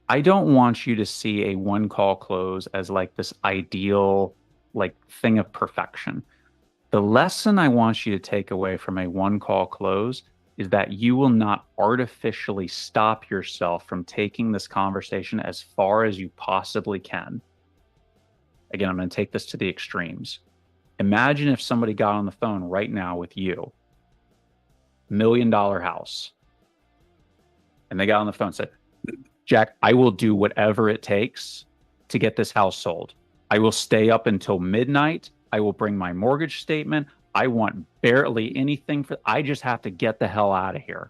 S7: I don't want you to see a one call close as like this ideal like thing of perfection. The lesson I want you to take away from a one call close is that you will not artificially stop yourself from taking this conversation as far as you possibly can. Again, I'm going to take this to the extremes. Imagine if somebody got on the phone right now with you, $1 million house, and they got on the phone and said, Jack, I will do whatever it takes to get this house sold. I will stay up until midnight. I will bring my mortgage statement. I want barely anything I just have to get the hell out of here.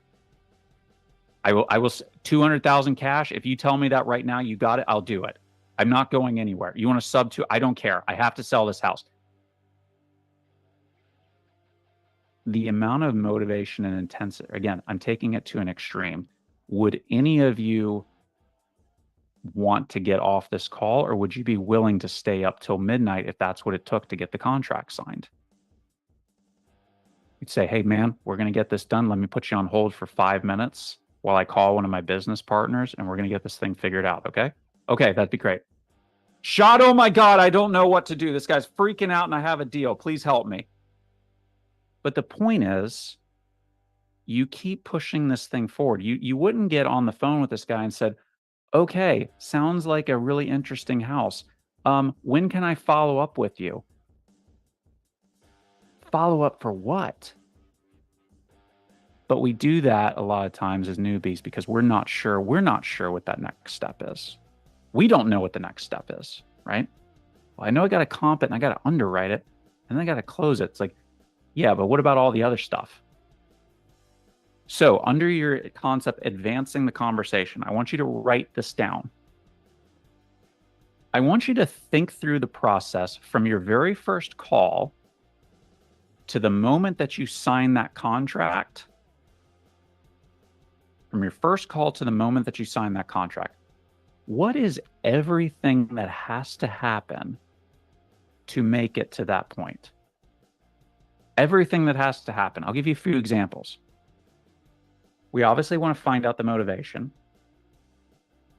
S7: I will 200,000 cash. If you tell me that right now, you got it, I'll do it. I'm not going anywhere. You want to sub to, I don't care. I have to sell this house. The amount of motivation and intensity, again, I'm taking it to an extreme. Would any of you want to get off this call, or would you be willing to stay up till midnight if that's what it took to get the contract signed? You'd say, hey man, we're going to get this done. Let me put you on hold for 5 minutes while I call one of my business partners and we're going to get this thing figured out. Okay. Okay. That'd be great. Shot. Oh my God. I don't know what to do. This guy's freaking out and I have a deal. Please help me. But the point is, you keep pushing this thing forward. You wouldn't get on the phone with this guy and said, okay, sounds like a really interesting house. When can I follow up with you? Follow up for what? But we do that a lot of times as newbies because we're not sure what that next step is. We don't know what the next step is, right? Well, I know I got to comp it and I got to underwrite it and then I got to close it. It's like, yeah, but what about all the other stuff? So under your concept, advancing the conversation, I want you to write this down. I want you to think through the process from your very first call to the moment that you sign that contract. From your first call to the moment that you sign that contract. What is everything that has to happen to make it to that point? Everything that has to happen. I'll give you a few examples. We obviously want to find out the motivation.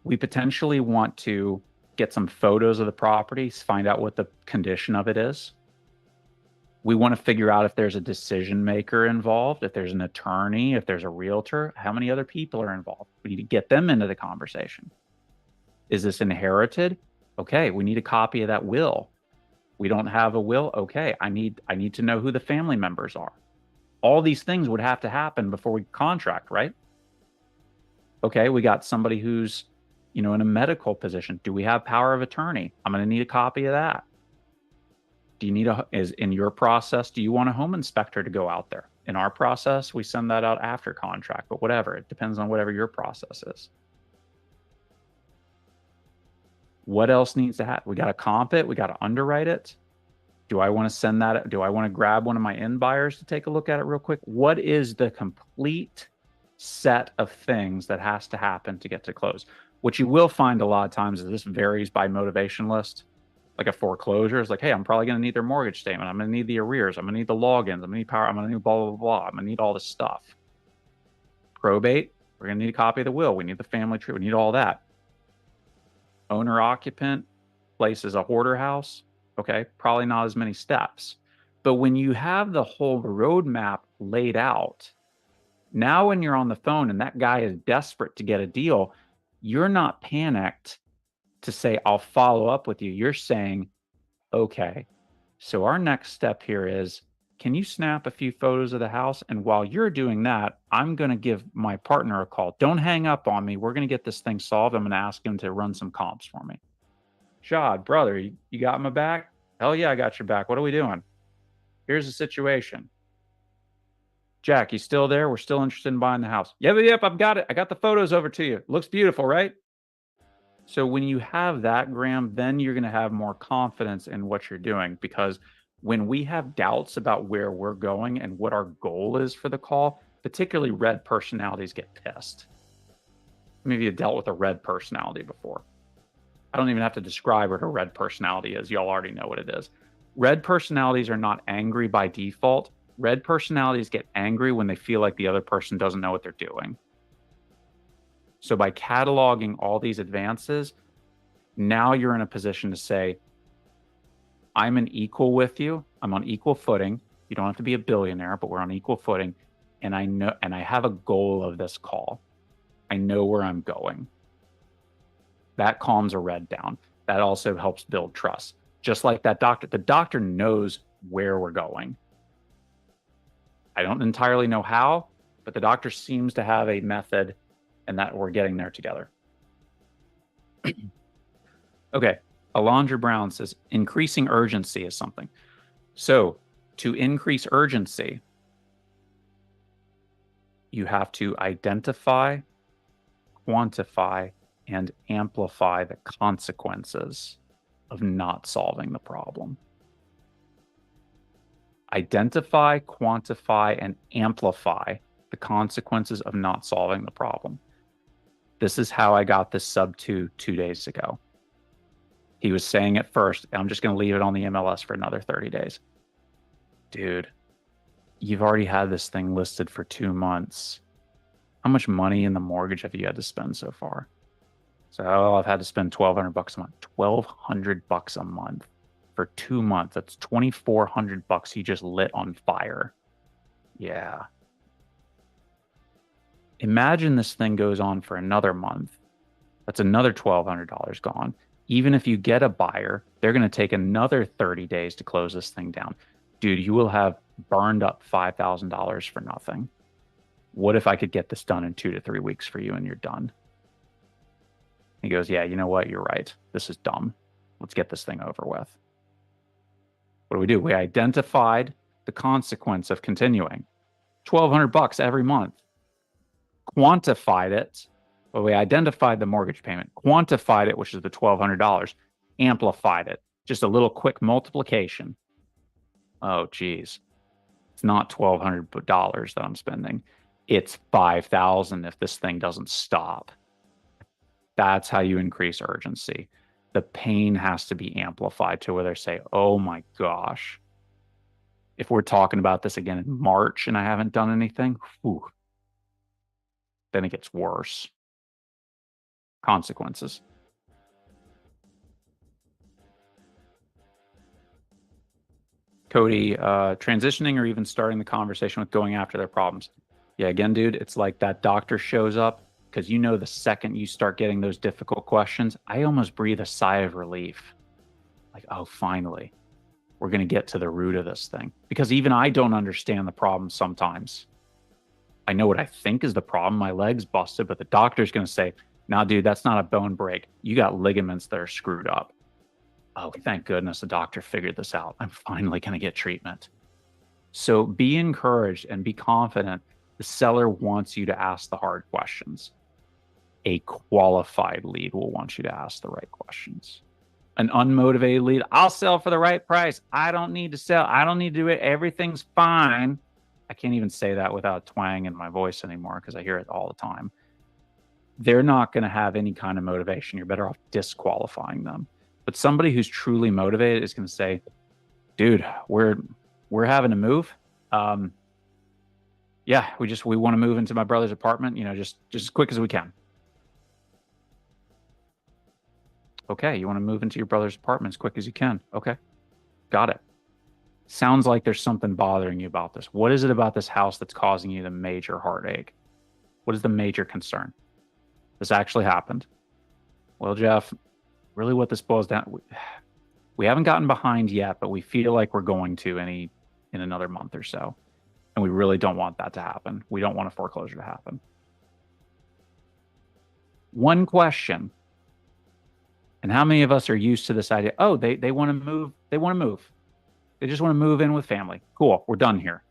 S7: We potentially want to get some photos of the property, find out what the condition of it is. We want to figure out if there's a decision maker involved, if there's an attorney, if there's a realtor, how many other people are involved. We need to get them into the conversation. Is this inherited? Okay, we need a copy of that will. We don't have a will. Okay, I need to know who the family members are. All these things would have to happen before we contract, right? Okay, we got somebody who's, in a medical position. Do we have power of attorney? I'm going to need a copy of that. Do you need is in your process, do you want a home inspector to go out there? In our process, we send that out after contract, but whatever, it depends on whatever your process is. What else needs to happen? We got to comp it. We got to underwrite it. Do I want to send that? Do I want to grab one of my end buyers to take a look at it real quick? What is the complete set of things that has to happen to get to close? What you will find a lot of times is this varies by motivation list. Like a foreclosure is like, hey, I'm probably going to need their mortgage statement. I'm going to need the arrears. I'm going to need the logins. I'm going to need power. I'm going to need blah, blah, blah. I'm going to need all this stuff. Probate, we're going to need a copy of the will. We need the family tree. We need all that. Owner occupant, place is a hoarder house. Okay, probably not as many steps. But when you have the whole roadmap laid out, now when you're on the phone and that guy is desperate to get a deal, you're not panicked to say, I'll follow up with you. You're saying, okay, so our next step here is, can you snap a few photos of the house? And while you're doing that, I'm going to give my partner a call. Don't hang up on me. We're going to get this thing solved. I'm going to ask him to run some comps for me. Shad, brother, you got my back? Hell yeah, I got your back. What are we doing? Here's the situation. Jack, you still there? We're still interested in buying the house. Yep, I've got it. I got the photos over to you. Looks beautiful, right? So when you have that, Graham, then you're going to have more confidence in what you're doing, because when we have doubts about where we're going and what our goal is for the call, particularly red personalities get pissed. Maybe you dealt with a red personality before. I don't even have to describe what a red personality is. Y'all already know what it is. Red personalities are not angry by default. Red personalities get angry when they feel like the other person doesn't know what they're doing. So by cataloging all these advances, now you're in a position to say, I'm an equal with you. I'm on equal footing. You don't have to be a billionaire, but we're on equal footing. And I know, and I have a goal of this call. I know where I'm going. That calms a red down. That also helps build trust. Just like that doctor, the doctor knows where we're going. I don't entirely know how, but the doctor seems to have a method and that we're getting there together. Okay. Alondra Brown says increasing urgency is something. So to increase urgency, you have to identify, quantify, and amplify the consequences of not solving the problem. Identify, quantify, and amplify the consequences of not solving the problem. This is how I got this sub 2 days ago. He was saying at first, I'm just going to leave it on the MLS for another 30 days. Dude, you've already had this thing listed for 2 months. How much money in the mortgage have you had to spend so far? So I've had to spend $1,200 a month. $1,200 a month for 2 months. That's $2,400 he just lit on fire. Yeah. Imagine this thing goes on for another month. That's another $1,200 gone. Even if you get a buyer, they're going to take another 30 days to close this thing down. Dude, you will have burned up $5,000 for nothing. What if I could get this done in 2 to 3 weeks for you and you're done? He goes, yeah, you know what? You're right. This is dumb. Let's get this thing over with. What do? We identified the consequence of continuing. $1,200 every month. Quantified it. Well, we identified the mortgage payment, quantified it, which is the $1,200, amplified it. Just a little quick multiplication. Oh, geez. It's not $1,200 that I'm spending. It's $5,000 if this thing doesn't stop. That's how you increase urgency. The pain has to be amplified to where they say, oh my gosh. If we're talking about this again in March and I haven't done anything, whew, then it gets worse. Consequences. Cody, transitioning or even starting the conversation with going after their problems. Yeah, again, dude, it's like that doctor shows up because you know the second you start getting those difficult questions, I almost breathe a sigh of relief. Like, oh, finally, we're going to get to the root of this thing. Because even I don't understand the problem sometimes. I know what I think is the problem. My leg's busted, but the doctor's going to say, nah, dude, that's not a bone break. You got ligaments that are screwed up. Oh, thank goodness the doctor figured this out. I'm finally going to get treatment. So be encouraged and be confident. The seller wants you to ask the hard questions. A qualified lead will want you to ask the right questions. An unmotivated lead, I'll sell for the right price. I don't need to sell. I don't need to do it. Everything's fine. I can't even say that without twang in my voice anymore because I hear it all the time. They're not going to have any kind of motivation. You're better off disqualifying them. But somebody who's truly motivated is going to say, dude, we're having to move. Yeah, we want to move into my brother's apartment, just as quick as we can. Okay, you want to move into your brother's apartment as quick as you can. Okay, got it. Sounds like there's something bothering you about this. What is it about this house that's causing you the major heartache? What is the major concern? This actually happened. Well, Jeff, really what this boils down, we haven't gotten behind yet, but we feel like we're going to in another month or so. And we really don't want that to happen. We don't want a foreclosure to happen. One question. And how many of us are used to this idea? Oh, they want to move. They want to move. They just want to move in with family. Cool. We're done here.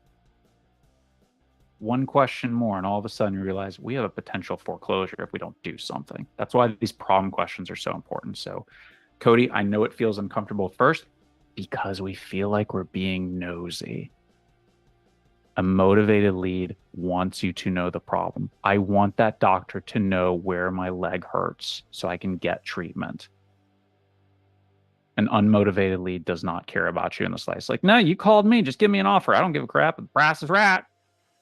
S7: one question more, and all of a sudden you realize we have a potential foreclosure if we don't do something. That's why these problem questions are so important. So, Cody, I know it feels uncomfortable at first because we feel like we're being nosy. A motivated lead wants you to know the problem. I want that doctor to know where my leg hurts so I can get treatment. An unmotivated lead does not care about you in the slice. Like, no, you called me. Just give me an offer. I don't give a crap. The price is right.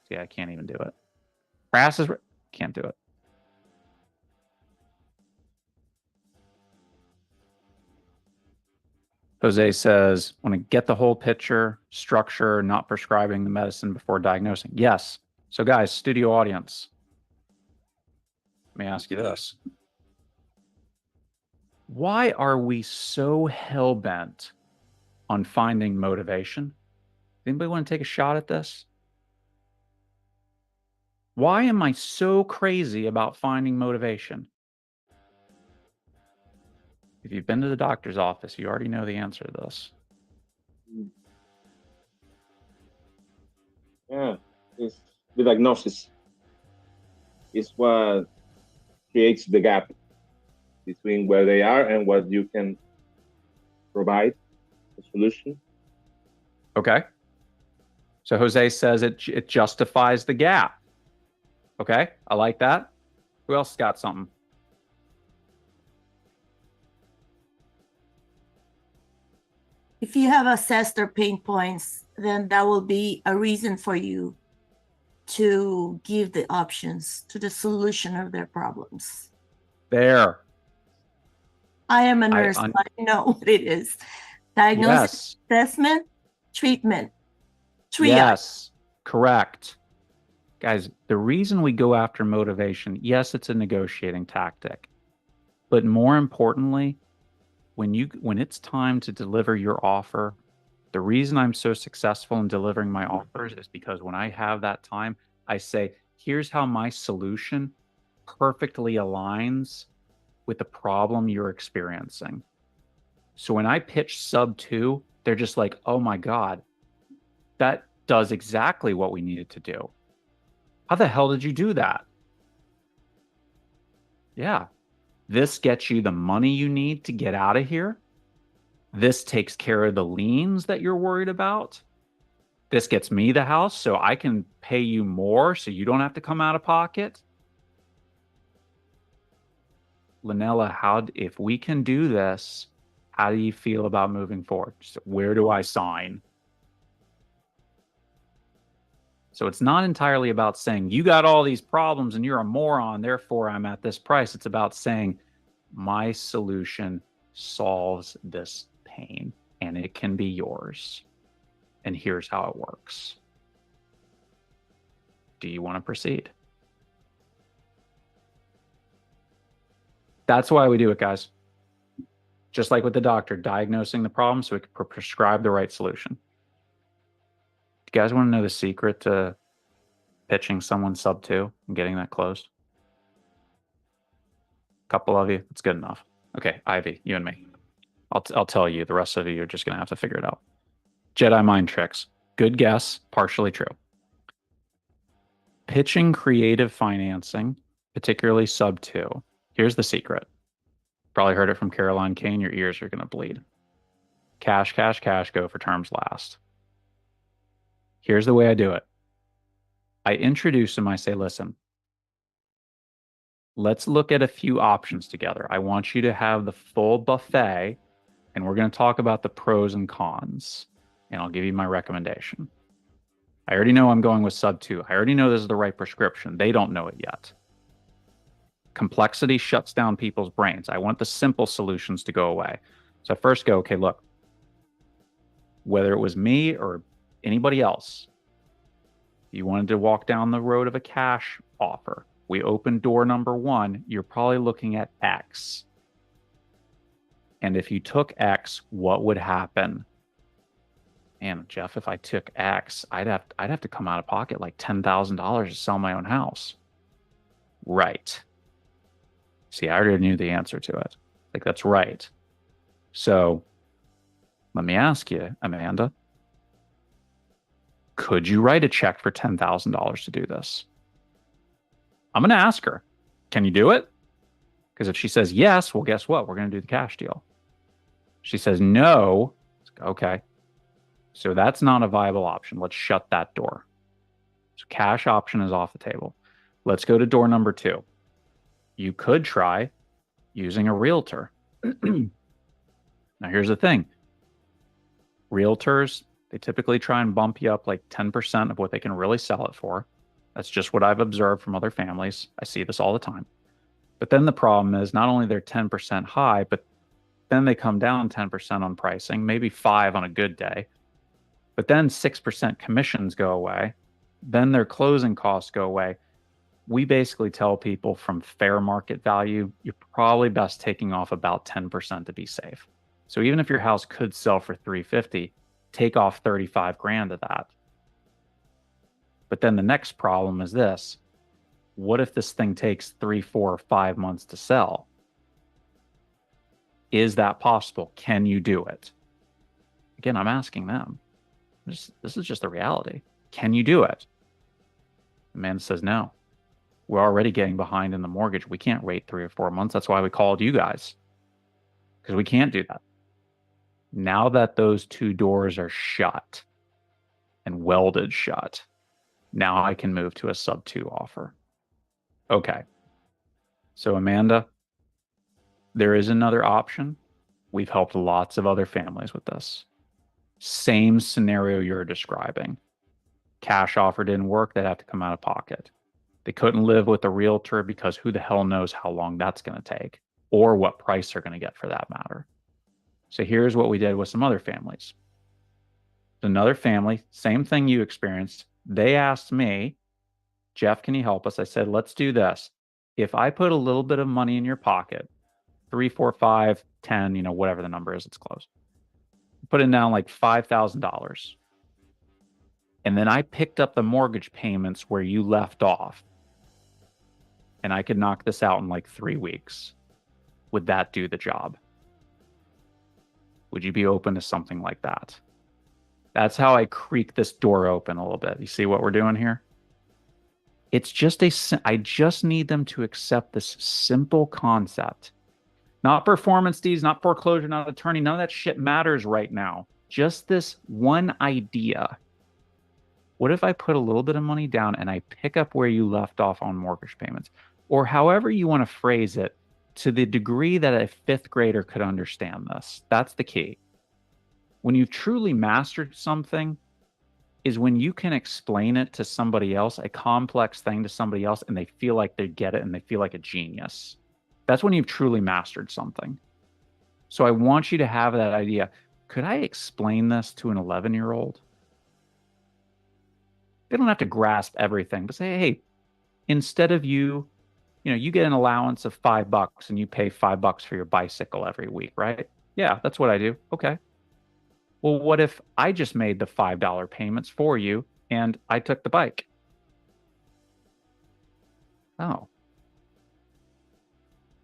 S7: See, I can't even do it. Price is right. Can't do it. Jose says, want to get the whole picture, structure, not prescribing the medicine before diagnosing. Yes. So guys, studio audience, let me ask you this. Why are we so hell-bent on finding motivation? Anybody want to take a shot at this? Why am I so crazy about finding motivation? If you've been to the doctor's office, you already know the answer to this.
S8: Yeah, it's the diagnosis is what creates the gap between where they are and what you can provide a solution.
S7: Okay. So Jose says it justifies the gap. Okay, I like that. Who else got something?
S2: If you have assessed their pain points, then that will be a reason for you to give the options to the solution of their problems.
S7: There.
S2: I am a nurse, so I know what it is. Diagnosis, assessment, treatment, triage.
S7: Yes, correct. Guys, the reason we go after motivation, yes, it's a negotiating tactic. But more importantly, when it's time to deliver your offer, the reason I'm so successful in delivering my offers is because when I have that time, I say, here's how my solution perfectly aligns with the problem you're experiencing. So when I pitch sub 2, they're just like, oh my God, that does exactly what we needed to do. How the hell did you do that? Yeah. This gets you the money you need to get out of here. This takes care of the liens that you're worried about. This gets me the house so I can pay you more so you don't have to come out of pocket. Lanella, if we can do this, how do you feel about moving forward? So where do I sign? So it's not entirely about saying, you got all these problems and you're a moron, therefore I'm at this price. It's about saying, my solution solves this pain and it can be yours. And here's how it works. Do you want to proceed? That's why we do it, guys. Just like with the doctor, diagnosing the problem so we can prescribe the right solution. Do you guys want to know the secret to pitching someone sub 2 and getting that closed? A couple of you, it's good enough. Okay, Ivy, you and me. I'll tell you. The rest of you are just going to have to figure it out. Jedi mind tricks. Good guess, partially true. Pitching creative financing, particularly sub 2. Here's the secret. Probably heard it from Caroline Kane. Your ears are going to bleed. Cash, cash, cash, go for terms last. Here's the way I do it. I introduce them. I say, listen, let's look at a few options together. I want you to have the full buffet, and we're going to talk about the pros and cons, and I'll give you my recommendation. I already know I'm going with sub 2. I already know this is the right prescription. They don't know it yet. Complexity shuts down people's brains. I want the simple solutions to go away. So I first go, okay, look, whether it was me or anybody else, you wanted to walk down the road of a cash offer. We open door number 1, you're probably looking at X. And if you took X, what would happen? Man, Jeff, if I took X, I'd have to come out of pocket like $10,000 to sell my own house. Right. See, I already knew the answer to it. Like, that's right. So let me ask you, Amanda, Could you write a check for $10,000 to do this? I'm going to ask her, can you do it? Because if she says yes, well, guess what? We're going to do the cash deal. She says no. Okay. So that's not a viable option. Let's shut that door. So cash option is off the table. Let's go to door number 2. You could try using a realtor. Now, here's the thing. Realtors, they typically try and bump you up like 10% of what they can really sell it for. That's just what I've observed from other families. I see this all the time. But then the problem is not only they're 10% high, but then they come down 10% on pricing, maybe 5 on a good day. But then 6% commissions go away. Then their closing costs go away. We basically tell people from fair market value, you're probably best taking off about 10% to be safe. So even if your house could sell for $350,000, take off 35 grand of that. But then the next problem is this. What if this thing takes 3, 4, or 5 months to sell? Is that possible? Can you do it? Again, I'm asking them. This is just the reality. Can you do it? The man says no. We're already getting behind in the mortgage. We can't wait 3 or 4 months. That's why we called you guys. Because we can't do that. Now that those 2 doors are shut and welded shut, now I can move to a sub 2 offer. Okay. So Amanda, there is another option. We've helped lots of other families with this. Same scenario you're describing. Cash offer didn't work. They'd have to come out of pocket. They couldn't live with a realtor because who the hell knows how long that's going to take or what price they're going to get for that matter. So here's what we did with some other families. Another family, same thing you experienced. They asked me, Jeff, can you help us? I said, let's do this. If I put a little bit of money in your pocket, 3, 4, 5, 10, whatever the number is, it's close. Put in down like $5,000. And then I picked up the mortgage payments where you left off. And I could knock this out in like 3 weeks. Would that do the job? Would you be open to something like that? That's how I creak this door open a little bit. You see what we're doing here? It's just I just need them to accept this simple concept. Not performance fees, not foreclosure, not attorney. None of that shit matters right now. Just this one idea. What if I put a little bit of money down and I pick up where you left off on mortgage payments? Or however you want to phrase it, to the degree that a 5th grader could understand this. That's the key. When you've truly mastered something is when you can explain it to somebody else, a complex thing to somebody else, and they feel like they get it and they feel like a genius. That's when you've truly mastered something. So I want you to have that idea. Could I explain this to an 11-year-old? They don't have to grasp everything, but say, hey, instead of you get an allowance of $5 and you pay $5 for your bicycle every week, right? Yeah, that's what I do. Okay. Well, what if I just made the $5 payments for you and I took the bike? Oh.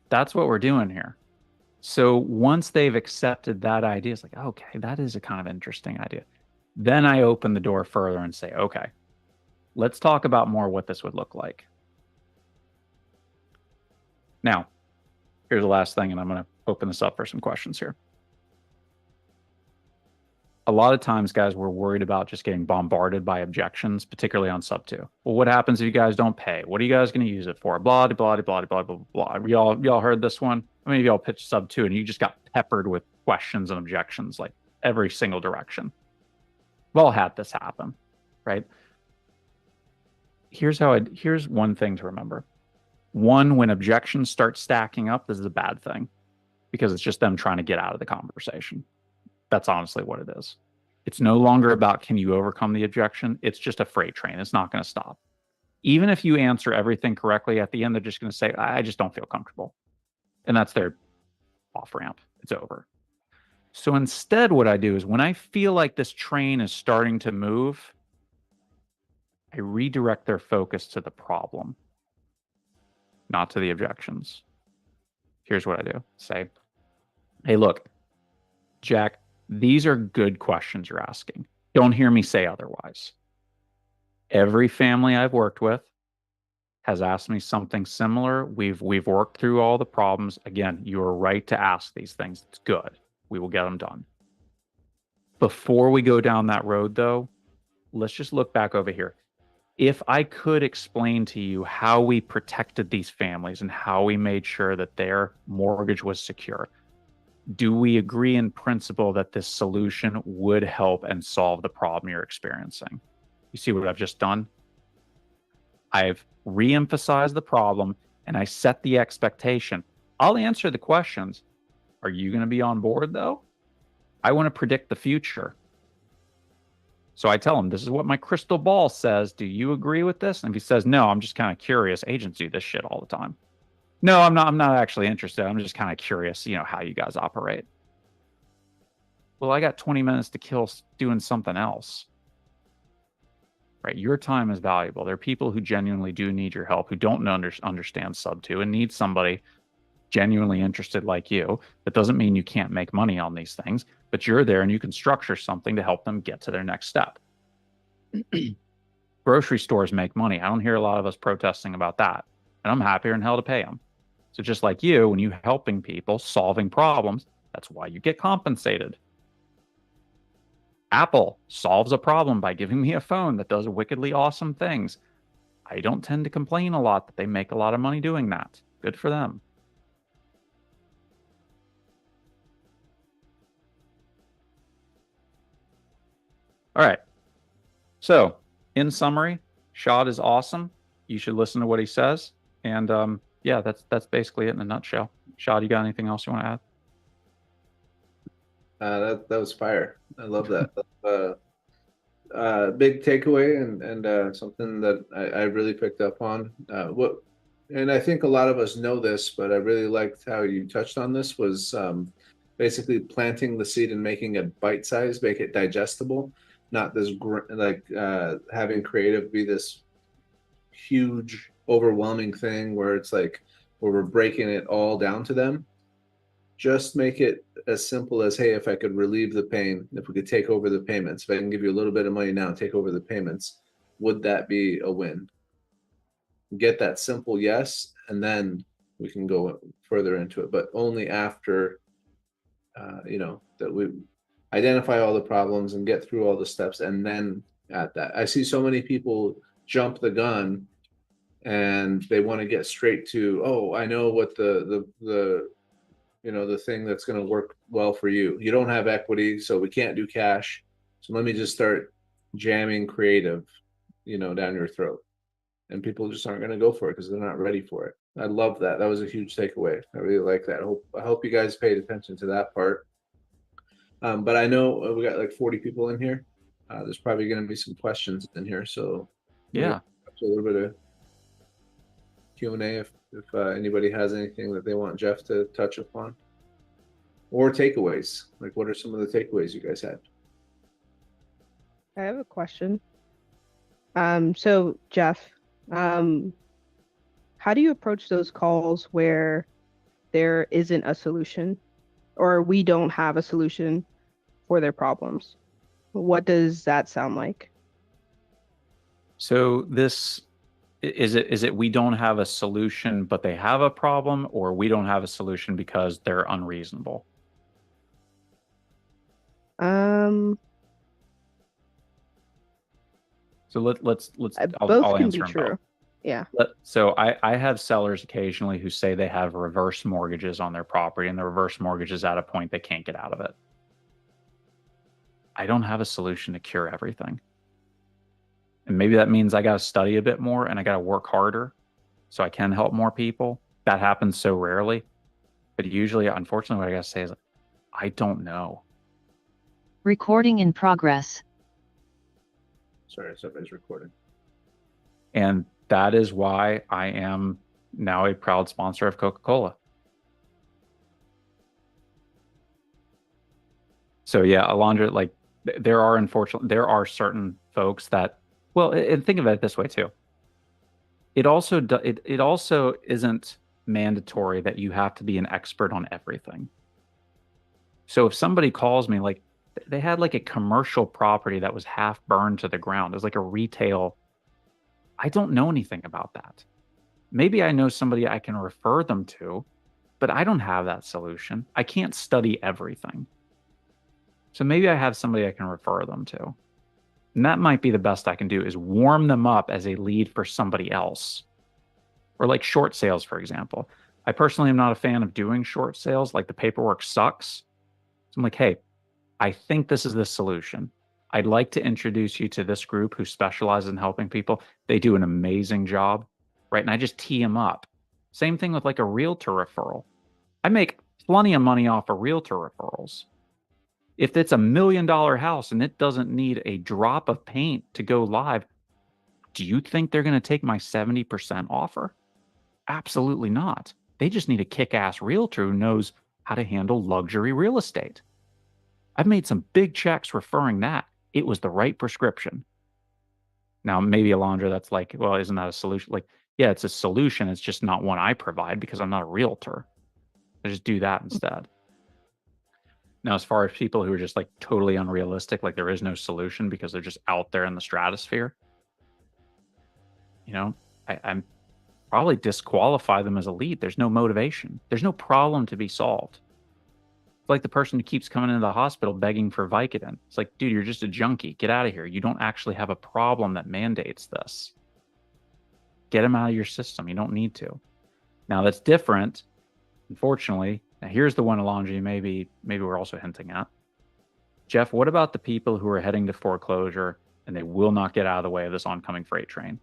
S7: That's what we're doing here. So once they've accepted that idea, it's like, okay, that is a kind of interesting idea. Then I open the door further and say, okay, let's talk about more what this would look like. Now, here's the last thing, and I'm going to open this up for some questions here. A lot of times, guys, we're worried about just getting bombarded by objections, particularly on sub 2. Well, what happens if you guys don't pay? What are you guys going to use it for? Blah, blah, blah, blah, blah, blah, blah. Y'all heard this one? How many of y'all pitched sub 2 and you just got peppered with questions and objections like every single direction? We've all had this happen, right? Here's one thing to remember. One, when objections start stacking up, this is a bad thing because it's just them trying to get out of the conversation. That's honestly what it is. It's no longer about can you overcome the objection. It's just a freight train. It's not going to stop. Even if you answer everything correctly, at the end, they're just going to say, I just don't feel comfortable. And that's their off-ramp. It's over. So instead, what I do is when I feel like this train is starting to move, I redirect their focus to the problem, not to the objections. Here's what I do. Say, hey, look, Jack, these are good questions you're asking. Don't hear me say otherwise. Every family I've worked with has asked me something similar. We've worked through all the problems. Again, you are right to ask these things. It's good. We will get them done. Before we go down that road, though, let's just look back over here. If I could explain to you how we protected these families and how we made sure that their mortgage was secure, do we agree in principle that this solution would help and solve the problem you're experiencing? You see what I've just done? I've re-emphasized the problem and I set the expectation. I'll answer the questions. Are you going to be on board, though? I want to predict the future. So I tell him, this is what my crystal ball says. Do you agree with this? And if he says, no, I'm just kind of curious. Agents do this shit all the time. No, I'm not actually interested. I'm just kind of curious, how you guys operate. Well, I got 20 minutes to kill doing something else. Right? Your time is valuable. There are people who genuinely do need your help, who don't understand sub 2 and need somebody genuinely interested like you. That doesn't mean you can't make money on these things, but you're there and you can structure something to help them get to their next step. Grocery stores make money. I don't hear a lot of us protesting about that. And I'm happier than hell to pay them. So just like you, when you're helping people, solving problems, that's why you get compensated. Apple solves a problem by giving me a phone that does wickedly awesome things. I don't tend to complain a lot that they make a lot of money doing that. Good for them. All right. So, in summary, Shad is awesome. You should listen to what he says. And yeah, that's basically it in a nutshell. Shad, you got anything else you want to add?
S1: That was fire. I love that. Big takeaway and something that I really picked up on. And I think a lot of us know this, but I really liked how you touched on this was basically planting the seed and making it bite-sized, make it digestible, not this having creative be this huge, overwhelming thing where it's like where we're breaking it all down to them. Just make it as simple as, hey, if I could relieve the pain, if we could take over the payments, if I can give you a little bit of money now and take over the payments, would that be a win? Get that simple yes, and then we can go further into it, but only after, that we identify all the problems and get through all the steps, and then at that. I see so many people jump the gun and they want to get straight to, oh, I know what the thing that's going to work well for you. You don't have equity, so we can't do cash. So let me just start jamming creative, down your throat. And people just aren't going to go for it because they're not ready for it. I love that. That was a huge takeaway. I really like that. I hope you guys paid attention to that part. But I know we got like 40 people in here. There's probably going to be some questions in here. So
S7: yeah,
S1: a little bit of Q&A if anybody has anything that they want Jeff to touch upon, or takeaways. Like, what are some of the takeaways you guys had?
S9: I have a question. So Jeff, how do you approach those calls where there isn't a solution, or we don't have a solution for their problems? What does that sound like?
S7: So this is it we don't have a solution but they have a problem, or we don't have a solution because they're unreasonable? So let's
S9: both
S7: I'll
S9: can
S7: answer
S9: be
S7: them
S9: true.
S7: both.
S9: Yeah.
S7: So I have sellers occasionally who say they have reverse mortgages on their property, and the reverse mortgage is at a point they can't get out of it. I don't have a solution to cure everything. And maybe that means I got to study a bit more and I got to work harder so I can help more people. That happens so rarely. But usually, unfortunately, what I got to say is, I don't know.
S10: Recording in progress.
S1: Sorry, somebody's recording.
S7: And that is why I am now a proud sponsor of Coca-Cola. So yeah, Alondra, like there are certain folks that, well, and think of it this way too. It also isn't mandatory that you have to be an expert on everything. So if somebody calls me, like they had like a commercial property that was half burned to the ground. It was like a retail I don't know anything about that. Maybe I know somebody I can refer them to, but I don't have that solution. I can't study everything. So maybe I have somebody I can refer them to. And that might be the best I can do, is warm them up as a lead for somebody else. Or like short sales, for example. I personally am not a fan of doing short sales. Like the paperwork sucks. So I'm like, hey, I think this is the solution. I'd like to introduce you to this group who specializes in helping people. They do an amazing job, right? And I just tee them up. Same thing with like a realtor referral. I make plenty of money off of realtor referrals. If it's $1 million house and it doesn't need a drop of paint to go live, do you think they're going to take my 70% offer? Absolutely not. They just need a kick-ass realtor who knows how to handle luxury real estate. I've made some big checks referring that. It was the right prescription. Now, maybe Alondra, that's like, well, isn't that a solution? Like, yeah, it's a solution. It's just not one I provide because I'm not a realtor. I just do that instead. Now, as far as people who are just like totally unrealistic, like there is no solution because they're just out there in the stratosphere, you know, I'm probably disqualify them as a lead. There's no motivation. There's no problem to be solved. It's like the person who keeps coming into the hospital begging for Vicodin. It's like, dude, you're just a junkie. Get out of here. You don't actually have a problem that mandates this. Get them out of your system. You don't need to. Now, that's different, unfortunately. Now, here's the one, Alondra, maybe we're also hinting at. Jeff, what about the people who are heading to foreclosure and they will not get out of the way of this oncoming freight train?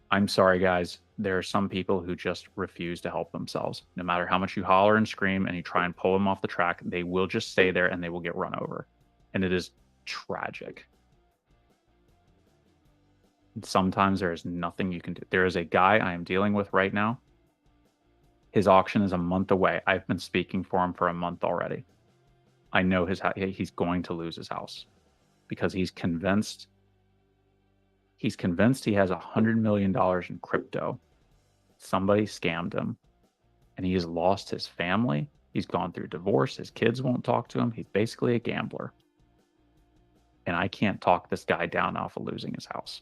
S7: I'm sorry, guys. There are some people who just refuse to help themselves. No matter how much you holler and scream and you try and pull them off the track, they will just stay there and they will get run over. And it is tragic. And sometimes there is nothing you can do. There is a guy I am dealing with right now. His auction is a month away. I've been speaking for him for a month already. I know he's going to lose his house because he's convinced he has $100 million in crypto. Somebody scammed him and he has lost his family. He's gone through divorce. His kids won't talk to him. He's basically a gambler. And I can't talk this guy down off of losing his house.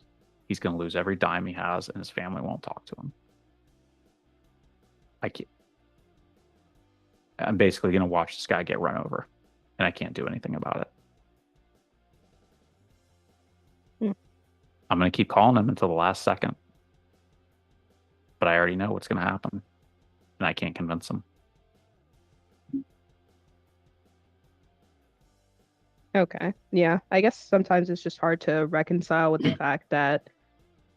S7: He's going to lose every dime he has and his family won't talk to him. I'm basically going to watch this guy get run over and I can't do anything about it. I'm going to keep calling him until the last second. But I already know what's going to happen. And I can't convince him.
S9: Okay. Yeah. I guess sometimes it's just hard to reconcile with the fact that,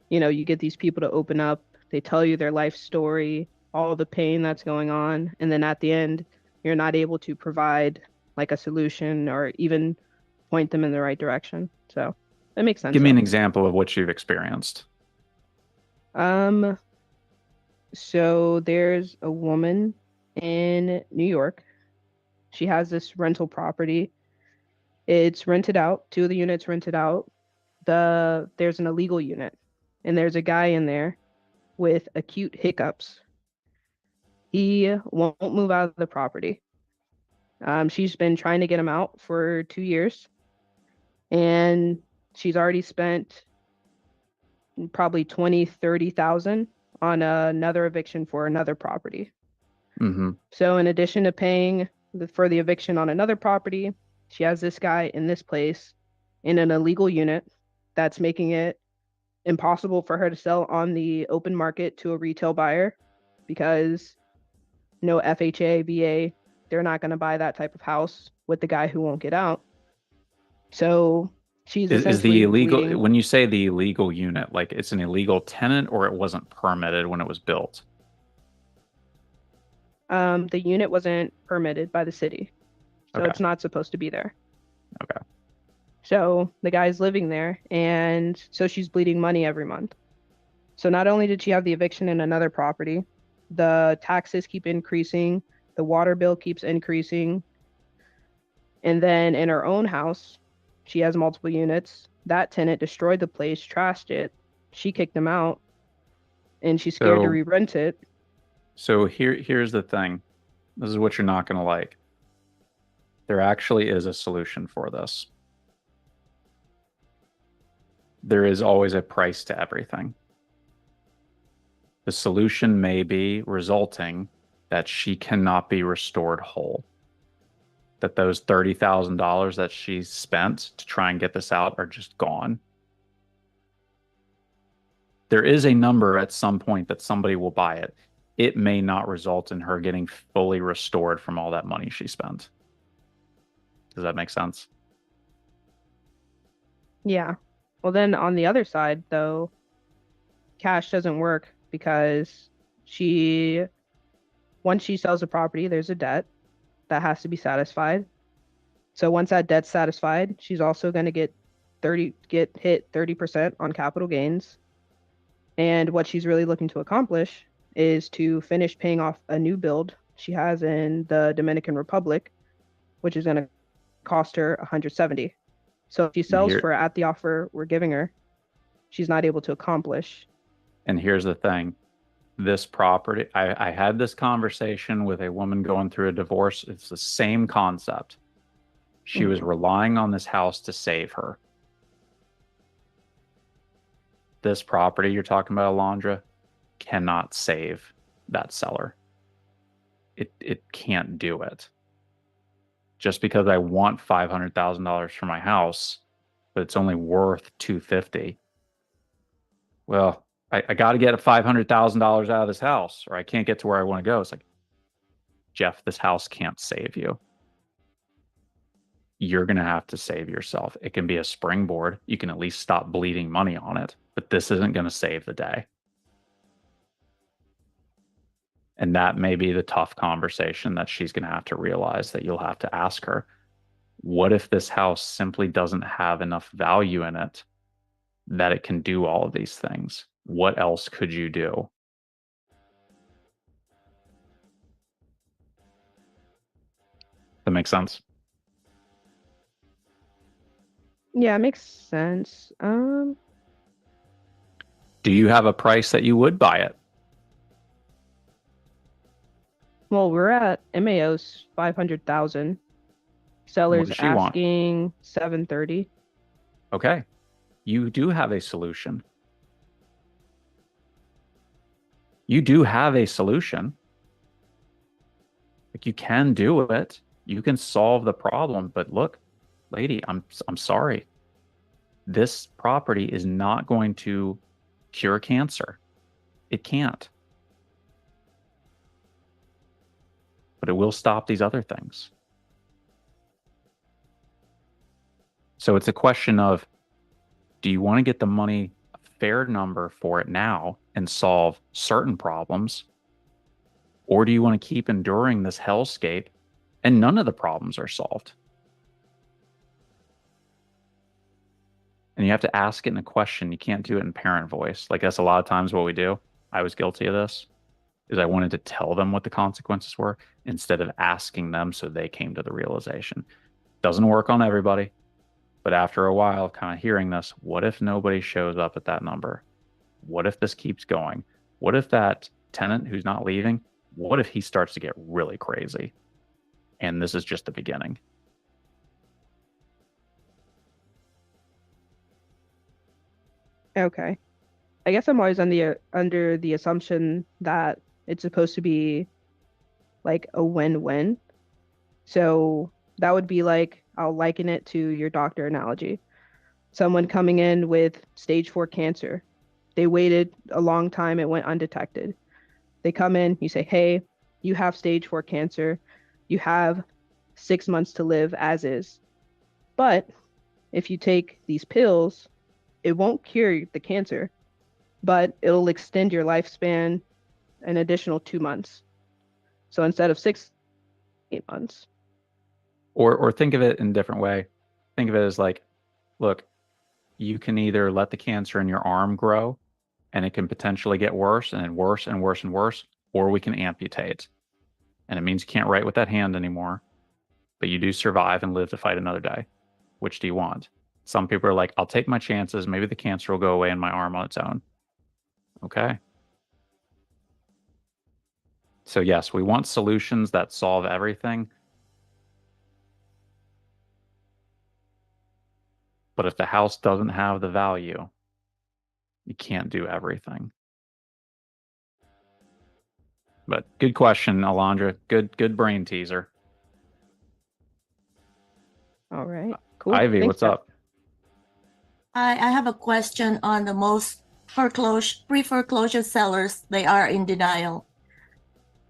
S9: you know, you get these people to open up, they tell you their life story, all the pain that's going on. And then at the end, you're not able to provide like a solution or even point them in the right direction. So that makes sense.
S7: Give me an example of what you've experienced.
S9: So there's a woman in New York. She has this rental property. It's rented out. 2 of the units rented out. There's an illegal unit, and there's a guy in there with acute hiccups. He won't move out of the property. She's been trying to get him out for 2 years, and she's already spent probably 30,000 on another eviction for another property.
S7: Mm-hmm.
S9: So in addition to paying for the eviction on another property, she has this guy in this place in an illegal unit that's making it impossible for her to sell on the open market to a retail buyer because no FHA, VA, they're not going to buy that type of house with the guy who won't get out. So she's
S7: Is the illegal,
S9: bleeding.
S7: when you say the illegal unit, like it's an illegal tenant or it wasn't permitted when it was built?
S9: The unit wasn't permitted by the city, so
S7: Okay.
S9: it's not supposed to be there.
S7: Okay.
S9: So the guy's living there, and so she's bleeding money every month. So not only did she have the eviction in another property, the taxes keep increasing, the water bill keeps increasing, and then in her own house, she has multiple units. That tenant destroyed the place, trashed it. She kicked him out, and she's scared to
S7: So-
S9: re-rent it.
S7: So here's the thing. This is what you're not going to like. There actually is a solution for this. there is always a price to everything. The solution may be resulting that she cannot be restored whole. That those $30,000 that she spent to try and get this out are just gone. There is a number at some point that somebody will buy it. It may not result in her getting fully restored from all that money she spent. Does that make sense?
S9: Yeah. Well, then on the other side, though, cash doesn't work because once she sells the property, there's a debt that has to be satisfied. So once that debt's satisfied, she's also going to get hit 30% on capital gains. And what she's really looking to accomplish is to finish paying off a new build she has in the Dominican Republic, which is going to cost her 170. So if she sells for at the offer we're giving her, she's not able to accomplish.
S7: And here's the thing. This property, I had this conversation with a woman going through a divorce. It's the same concept. She was relying on this house to save her. This property you're talking about, Alondra, cannot save that seller. It can't do it. Just because I want $500,000 for my house, but it's only worth $250. Well, I got to get $500,000 out of this house, or I can't get to where I want to go. It's like, Jeff, this house can't save you. You're going to have to save yourself. It can be a springboard. You can at least stop bleeding money on it, but this isn't going to save the day. And that may be the tough conversation that she's going to have to realize, that you'll have to ask her, what if this house simply doesn't have enough value in it that it can do all of these things? What else could you do? That makes sense?
S9: Yeah, it makes sense.
S7: Do you have a price that you would buy it?
S9: Well, we're at MAO's 500,000. Seller's
S7: does she want?
S9: asking 730.
S7: Okay. You do have a solution. You do have a solution. Like, you can do it. You can solve the problem. But look, lady, I'm sorry. This property is not going to cure cancer. It can't. But it will stop these other things. So it's a question of, do you want to get the money, a fair number for it now, and solve certain problems? Or do you want to keep enduring this hellscape and none of the problems are solved? And you have to ask it in a question. You can't do it in parent voice. Like, that's a lot of times what we do. I was guilty of this, is I wanted to tell them what the consequences were instead of asking them so they came to the realization. Doesn't work on everybody. But after a while, kind of hearing this, what if nobody shows up at that number? What if this keeps going? What if that tenant who's not leaving, what if he starts to get really crazy? And this is just the beginning.
S9: Okay. I guess I'm always under the assumption that it's supposed to be like a win-win. So that would be like, I'll liken it to your doctor analogy. Someone coming in with stage 4 cancer. They waited a long time, it went undetected. They come in, you say, hey, you have stage 4 cancer. You have 6 months to live as is. But if you take these pills, it won't cure the cancer, but it'll extend your lifespan an additional 2 months. So instead of 6, 8 months.
S7: Or think of it in a different way. Think of it as like, look, you can either let the cancer in your arm grow and it can potentially get worse and then worse and worse and worse, or we can amputate. And it means you can't write with that hand anymore, but you do survive and live to fight another day. Which do you want? Some people are like, I'll take my chances. Maybe the cancer will go away in my arm on its own. Okay. So yes, we want solutions that solve everything. But if the house doesn't have the value, you can't do everything. But good question, Alondra. Good brain teaser.
S9: All right. Cool.
S7: Ivy,
S9: Thanks,
S7: what's
S9: Jeff.
S7: up?
S2: I have a question on the most pre-foreclosure sellers. They are in denial.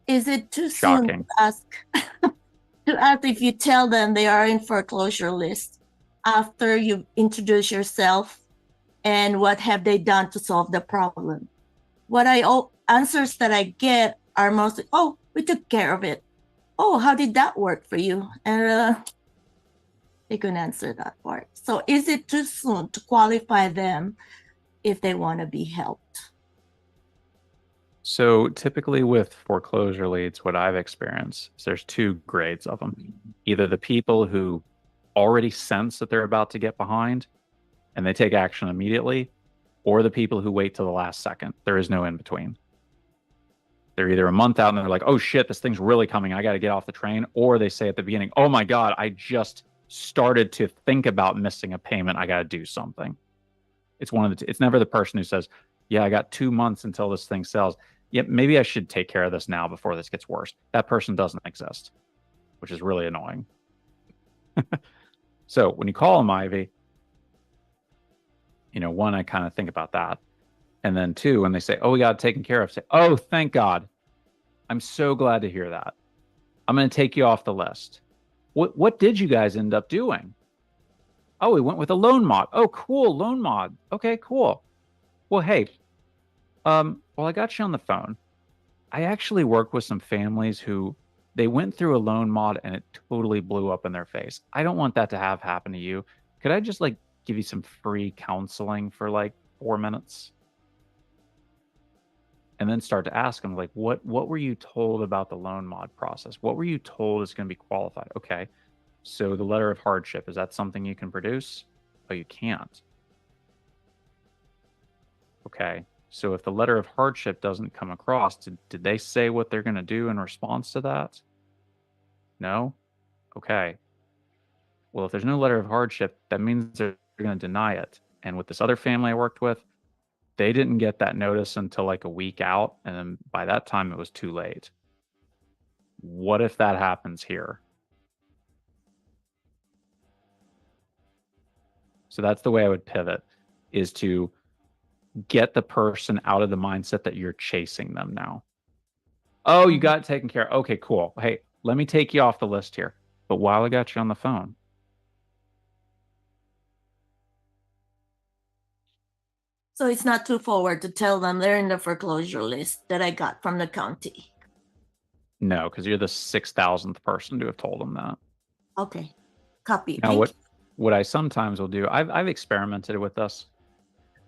S2: Is it too soon
S7: Shocking.
S2: to ask to ask if you tell them they are in foreclosure list after you introduce yourself, and what have they done to solve the problem? Answers that I get are mostly, "Oh, we took care of it. Oh, how did that work for you?" And they couldn't answer that part. So is it too soon to qualify them if they want to be helped?
S7: So typically with foreclosure leads, what I've experienced is there's two grades of them. Either the people who already sense that they're about to get behind and they take action immediately, or the people who wait till the last second. There is no in between. They're either a month out and they're like, oh shit, this thing's really coming, I got to get off the train. Or they say at the beginning, oh my God, I just started to think about missing a payment, I got to do something. It's one of the it's never the person who says, yeah, I got 2 months until this thing sells. Yeah, maybe I should take care of this now before this gets worse. That person doesn't exist, which is really annoying. So when you call them, Ivy, you know, one, I kind of think about that. And then two, when they say, oh, we got it taken care of, say, oh, thank God. I'm so glad to hear that. I'm going to take you off the list. What did you guys end up doing? Oh, we went with a loan mod. Oh, cool, loan mod. Okay, cool. Well, hey, well, I got you on the phone. I actually work with some families who they went through a loan mod and it totally blew up in their face. I don't want that to have happen to you. Could I just like give you some free counseling for like 4 minutes? And then start to ask them like, what were you told about the loan mod process? What were you told is going to be qualified? Okay. So the letter of hardship, is that something you can produce? Oh, you can't. Okay. So if the letter of hardship doesn't come across, did they say what they're going to do in response to that? No? Okay. Well, if there's no letter of hardship, that means they're going to deny it. And with this other family I worked with, they didn't get that notice until like a week out. And then by that time, it was too late. What if that happens here? So that's the way I would pivot, is to get the person out of the mindset that you're chasing them now. Oh, you got it taken care of. Okay, cool. Hey, let me take you off the list here. But while I got you on the phone,
S2: So it's not too forward to tell them they're in the foreclosure list that I got from the county.
S7: no, because you're the 6,000th person to have told them that.
S2: Okay, copy.
S7: Now,
S2: Thank you.
S7: what I sometimes will do, I've experimented with this.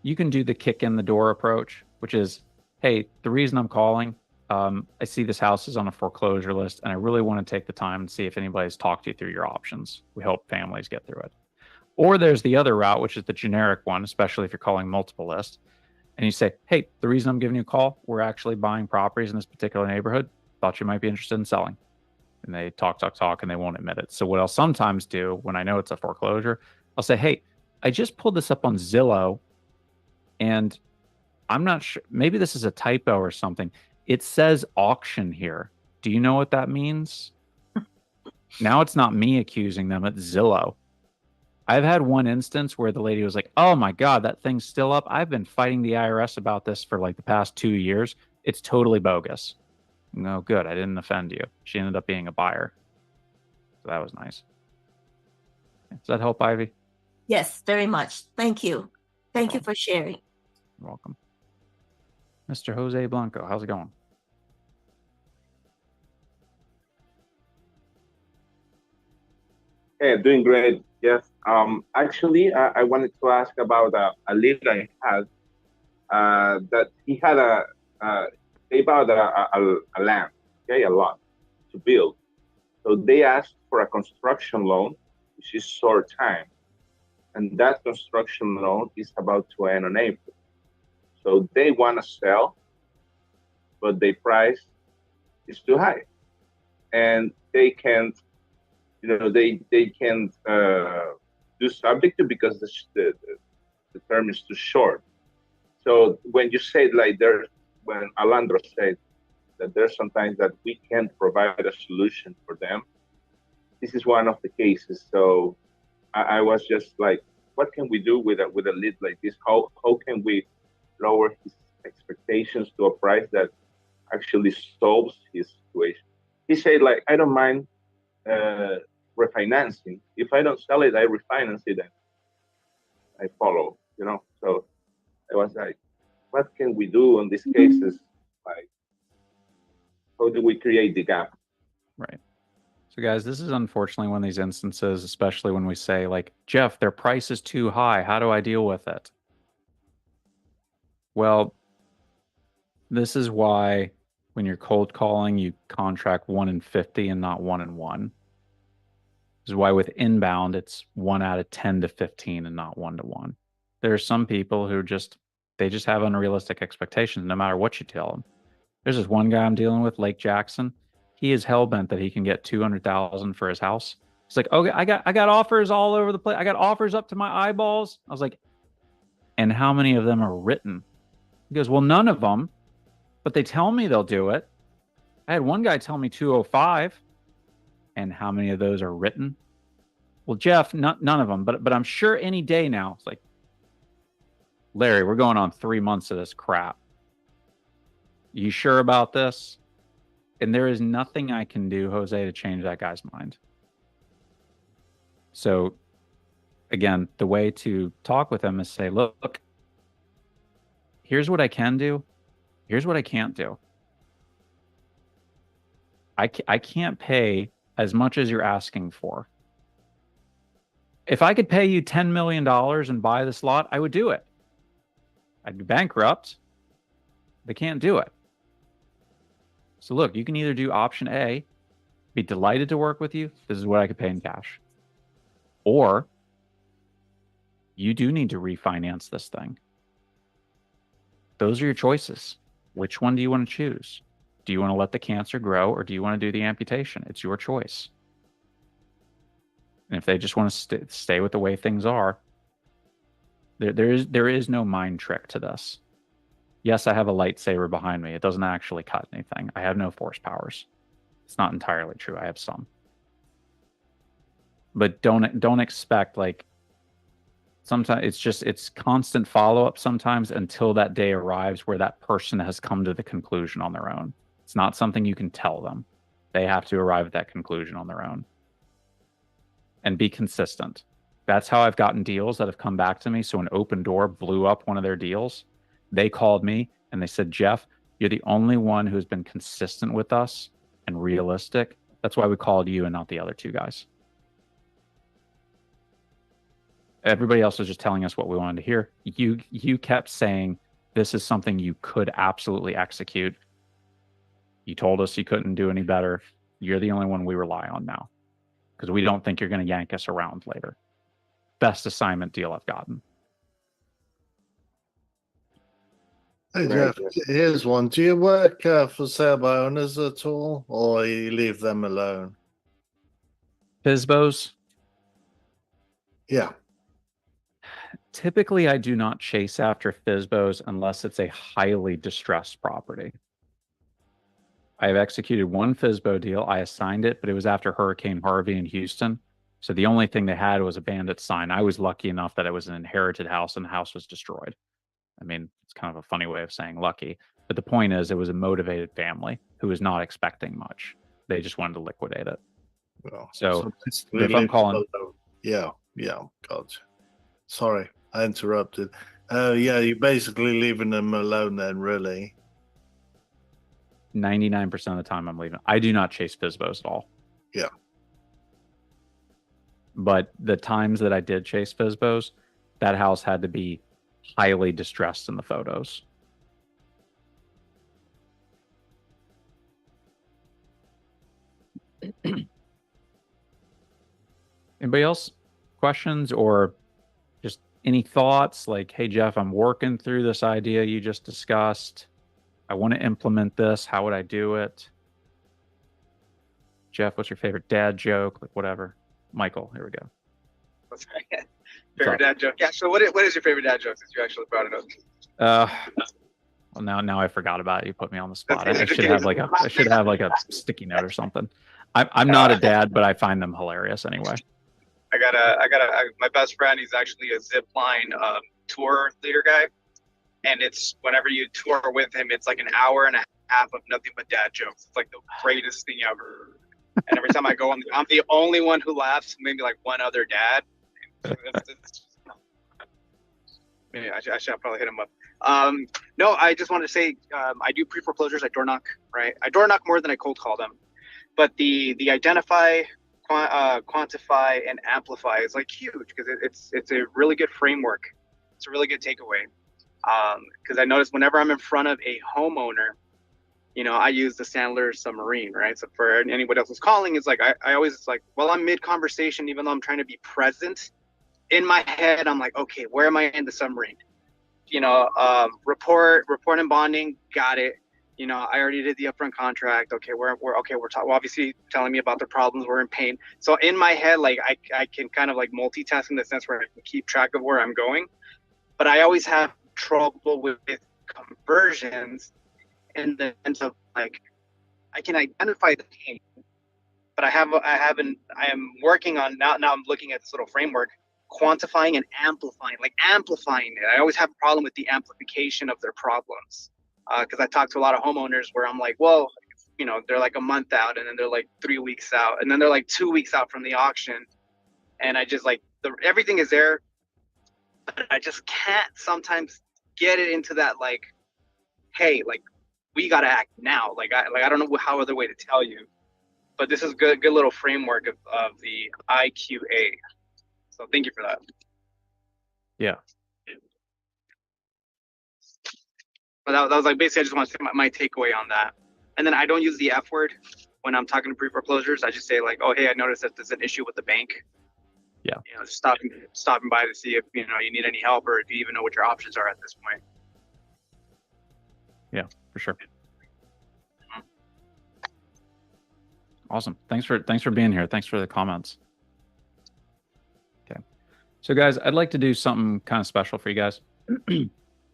S7: You can do the kick in the door approach, which is, hey, the reason I'm calling, I see this house is on a foreclosure list, and I really want to take the time and see if anybody's talked you through your options. We help families get through it. Or there's the other route, which is the generic one, especially if you're calling multiple lists. And you say, hey, the reason I'm giving you a call, we're actually buying properties in this particular neighborhood. Thought you might be interested in selling. And they talk, and they won't admit it. So what I'll sometimes do when I know it's a foreclosure, I'll say, hey, I just pulled this up on Zillow, and I'm not sure, maybe this is a typo or something. It says auction here. Do you know what that means? Now it's not me accusing them, it's Zillow. I've had one instance where the lady was like, oh my God, that thing's still up. I've been fighting the IRS about this for like the past 2 years. It's totally bogus. No, good. I didn't offend you. She ended up being a buyer. So that was nice. Does that help, Ivy?
S2: Yes, very much. Thank you. Thank you for sharing.
S7: You're welcome. Mr. Jose Blanco, how's it going?
S8: Hey, doing great. Yes. Actually, I wanted to ask about a lead I had. That he had they bought a land, okay, a lot to build. So they asked for a construction loan, which is short time, and that construction loan is about to end on April. So they want to sell, but the price is too high, and they can't, they can't do subject to because the term is too short. So when you say like when Alandro said that there's sometimes that we can't provide a solution for them, this is one of the cases. So I was just like, what can we do with a lead like this? How can we lower his expectations to a price that actually solves his situation? He said like, I don't mind refinancing. If I don't sell it, I refinance it and I follow, So I was like, what can we do in these cases? Like, how do we create the gap?
S7: Right. So guys, this is unfortunately one of these instances, especially when we say like, Jeff, their price is too high. How do I deal with it? Well, this is why when you're cold calling, you contract 1 in 50 and not 1 in 1. This is why with inbound, it's 1 out of 10 to 15 and not 1 to 1. There are some people who they just have unrealistic expectations no matter what you tell them. There's this one guy I'm dealing with, Lake Jackson. He is hell-bent that he can get $200,000 for his house. He's like, okay, I got offers all over the place. I got offers up to my eyeballs. I was like, and how many of them are written? He goes, well, none of them, but they tell me they'll do it. I had one guy tell me 205, and how many of those are written? Well, Jeff, none of them, but I'm sure any day now. It's like, Larry, we're going on 3 months of this crap. You sure about this? And there is nothing I can do, Jose, to change that guy's mind. So, again, the way to talk with him is say, look, here's what I can do. Here's what I can't do. I can't pay as much as you're asking for. If I could pay you $10 million and buy this lot, I would do it. I'd be bankrupt. They can't do it. So look, you can either do option A, be delighted to work with you. This is what I could pay in cash. Or you do need to refinance this thing. Those are your choices. Which one do you want to choose? Do you want to let the cancer grow or do you want to do the amputation? It's your choice. And if they just want to stay with the way things are, there is no mind trick to this. Yes, I have a lightsaber behind me. It doesn't actually cut anything. I have no force powers. It's not entirely true. I have some. But don't expect like sometimes it's constant follow-up sometimes until that day arrives where that person has come to the conclusion on their own. It's not something you can tell them. They have to arrive at that conclusion on their own. And be consistent. That's how I've gotten deals that have come back to me. So an Open Door blew up one of their deals. They called me and they said, Jeff, you're the only one who's been consistent with us and realistic. That's why we called you and not the other 2 guys. Everybody else was just telling us what we wanted to hear. You kept saying this is something you could absolutely execute. You told us you couldn't do any better. You're the only one we rely on now because we don't think you're going to yank us around later. Best assignment deal I've gotten.
S4: Hey, Jeff, here's one. Do you work for sale by owners at all, or you leave them alone?
S7: FSBOs?
S4: Yeah.
S7: Typically, I do not chase after FSBOs unless it's a highly distressed property. I have executed one FSBO deal. I assigned it, but it was after Hurricane Harvey in Houston. So the only thing they had was a bandit sign. I was lucky enough that it was an inherited house and the house was destroyed. I mean, it's kind of a funny way of saying lucky. But the point is, it was a motivated family who was not expecting much. They just wanted to liquidate it.
S4: Well,
S7: so
S4: if I'm calling... Yeah, gotcha. Sorry, I interrupted. Yeah, you're basically leaving them alone then, really.
S7: 99% of the time I'm leaving. I do not chase FSBOs at all.
S4: Yeah.
S7: But the times that I did chase FSBOs, that house had to be highly distressed in the photos. Anybody else? Questions or just any thoughts? Like, hey, Jeff, I'm working through this idea you just discussed. I want to implement this. How would I do it? Jeff, what's your favorite dad joke? Like, whatever. Michael, here we go.
S11: That's right. Favorite dad joke. Yeah. So what is your favorite dad joke since you actually brought it up?
S7: Well, now I forgot about it. You put me on the spot. I should have like a sticky note or something. I'm not a dad, but I find them hilarious anyway.
S11: My best friend, he's actually a zip line tour leader guy. And it's whenever you tour with him, it's like an hour and a half of nothing but dad jokes. It's like the greatest thing ever. And every time I go on, I'm the only one who laughs, maybe like one other dad. Maybe I should probably hit him up. No, I just wanted to say I do pre-foreclosures. I door knock, right? I door knock more than I cold call them. But the identify, quantify, and amplify is like huge because it's a really good framework. It's a really good takeaway. Because I noticed whenever I'm in front of a homeowner, you know, I use the Sandler submarine, right? So for anybody else who's calling, it's like I always, it's like, well, I'm mid conversation, even though I'm trying to be present. In my head, I'm like, okay, where am I in the submarine? You know, report and bonding, got it. You know, I already did the upfront contract. Okay, we're obviously telling me about the problems. We're in pain. So in my head, like I can kind of like multitask in the sense where I can keep track of where I'm going. But I always have trouble with conversions in the sense of like I can identify the pain, but I am working on now I'm looking at this little framework, quantifying and amplifying it. I always have a problem with the amplification of their problems because I talk to a lot of homeowners where I'm like, well, you know, they're like a month out and then they're like 3 weeks out and then they're like 2 weeks out from the auction, and I just like everything is there, but I just can't sometimes get it into that like, hey, like we gotta act now. Like I don't know how other way to tell you, but this is good little framework of the IQA. So thank you for that.
S7: Yeah.
S11: But that was like basically I just want to say my takeaway on that. And then I don't use the F word when I'm talking to pre-foreclosures. I just say like, oh hey, I noticed that there's an issue with the bank.
S7: Yeah.
S11: You know, just stopping by to see if you know you need any help or if you even know what your options are at this point.
S7: Yeah, for sure. Awesome. Thanks for being here. Thanks for the comments. Okay. So guys, I'd like to do something kind of special for you guys.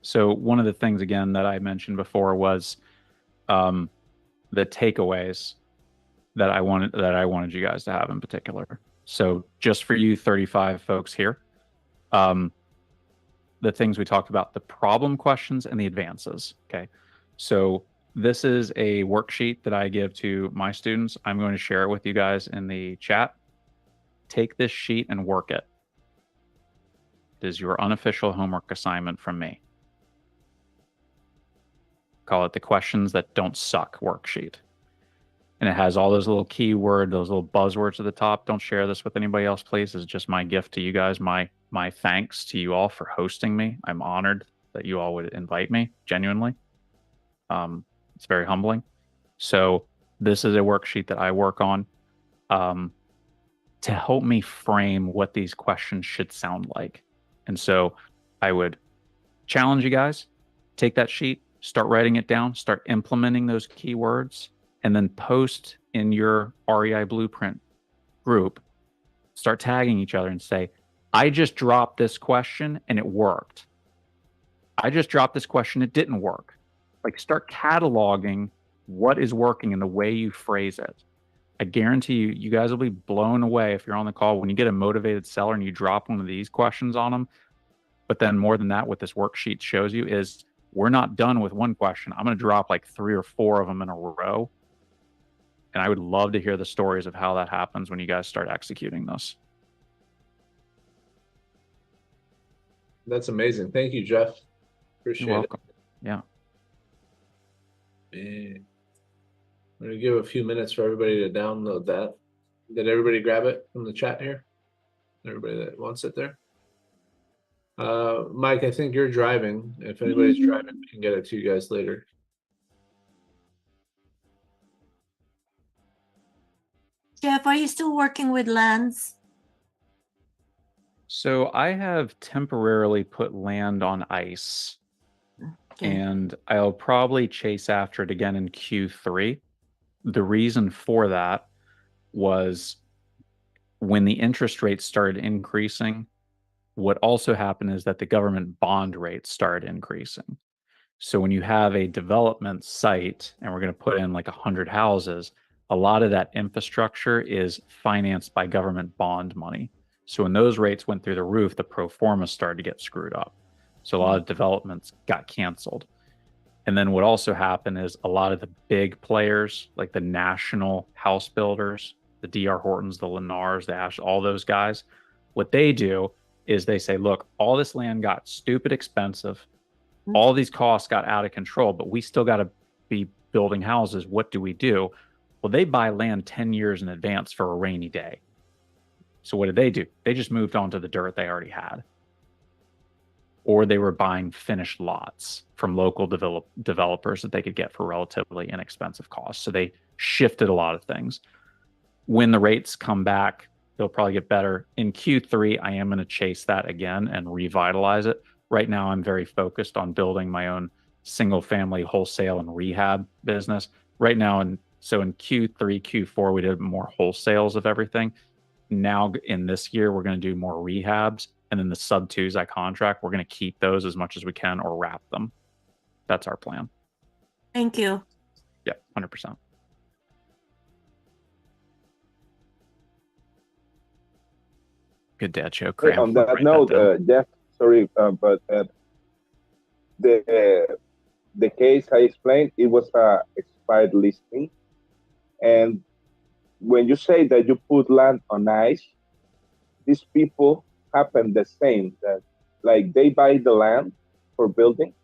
S7: So one of the things again that I mentioned before was the takeaways that I wanted you guys to have in particular. So just for you 35 folks here, the things we talked about, the problem questions and the advances. Okay. So this is a worksheet that I give to my students. I'm going to share it with you guys in the chat. Take this sheet and work it. It is your unofficial homework assignment from me. Call it the questions that don't suck worksheet. And it has all those little keyword, those little buzzwords at the top. Don't share this with anybody else, please. It's just my gift to you guys. My thanks to you all for hosting me. I'm honored that you all would invite me, genuinely. It's very humbling. So this is a worksheet that I work on to help me frame what these questions should sound like. And so I would challenge you guys, take that sheet, start writing it down, start implementing those keywords, and then post in your REI Blueprint group, start tagging each other and say, I just dropped this question and it worked. I just dropped this question, it didn't work. Like start cataloging what is working and the way you phrase it. I guarantee you, you guys will be blown away if you're on the call when you get a motivated seller and you drop one of these questions on them. But then more than that, what this worksheet shows you is we're not done with one question. I'm going to drop like 3 or 4 of them in a row. And I would love to hear the stories of how that happens when you guys start executing this.
S1: That's amazing. Thank you, Jeff. Appreciate
S7: You're welcome. Yeah.
S1: I'm going to give a few minutes for everybody to download that. Did everybody grab it from the chat here? Everybody that wants it there? Mike, I think you're driving. If anybody's driving, we can get it to you guys later.
S2: Jeff, are you still working with lands?
S7: So I have temporarily put land on ice.
S2: Okay.
S7: And I'll probably chase after it again in Q3. The reason for that was when the interest rates started increasing, what also happened is that the government bond rates started increasing. So when you have a development site and we're going to put in like 100 houses, a lot of that infrastructure is financed by government bond money. So when those rates went through the roof, the pro forma started to get screwed up. So a lot of developments got canceled. And then what also happened is a lot of the big players, like the national house builders, the D.R. Hortons, the Lennars, the Ash, all those guys, what they do is they say, look, all this land got stupid expensive. All these costs got out of control, but we still got to be building houses. What do we do? Well, they buy land 10 years in advance for a rainy day. So what did they do? They just moved on to the dirt they already had. Or they were buying finished lots from local developers that they could get for relatively inexpensive costs. So they shifted a lot of things. When the rates come back, they'll probably get better. In Q3, I am going to chase that again and revitalize it. Right now, I'm very focused on building my own single family wholesale and rehab business. Right now, so in Q3, Q4, we did more wholesales of everything. Now in this year, we're going to do more rehabs. And then the sub twos I contract, we're going to keep those as much as we can or wrap them. That's our plan.
S2: Thank you.
S7: Yeah, 100%. Good dad joke. Graham.
S8: On that note, Jeff, sorry, but the case I explained, it was a expired listing. And when you say that you put land on ice, these people happen the same, that like they buy the land for building,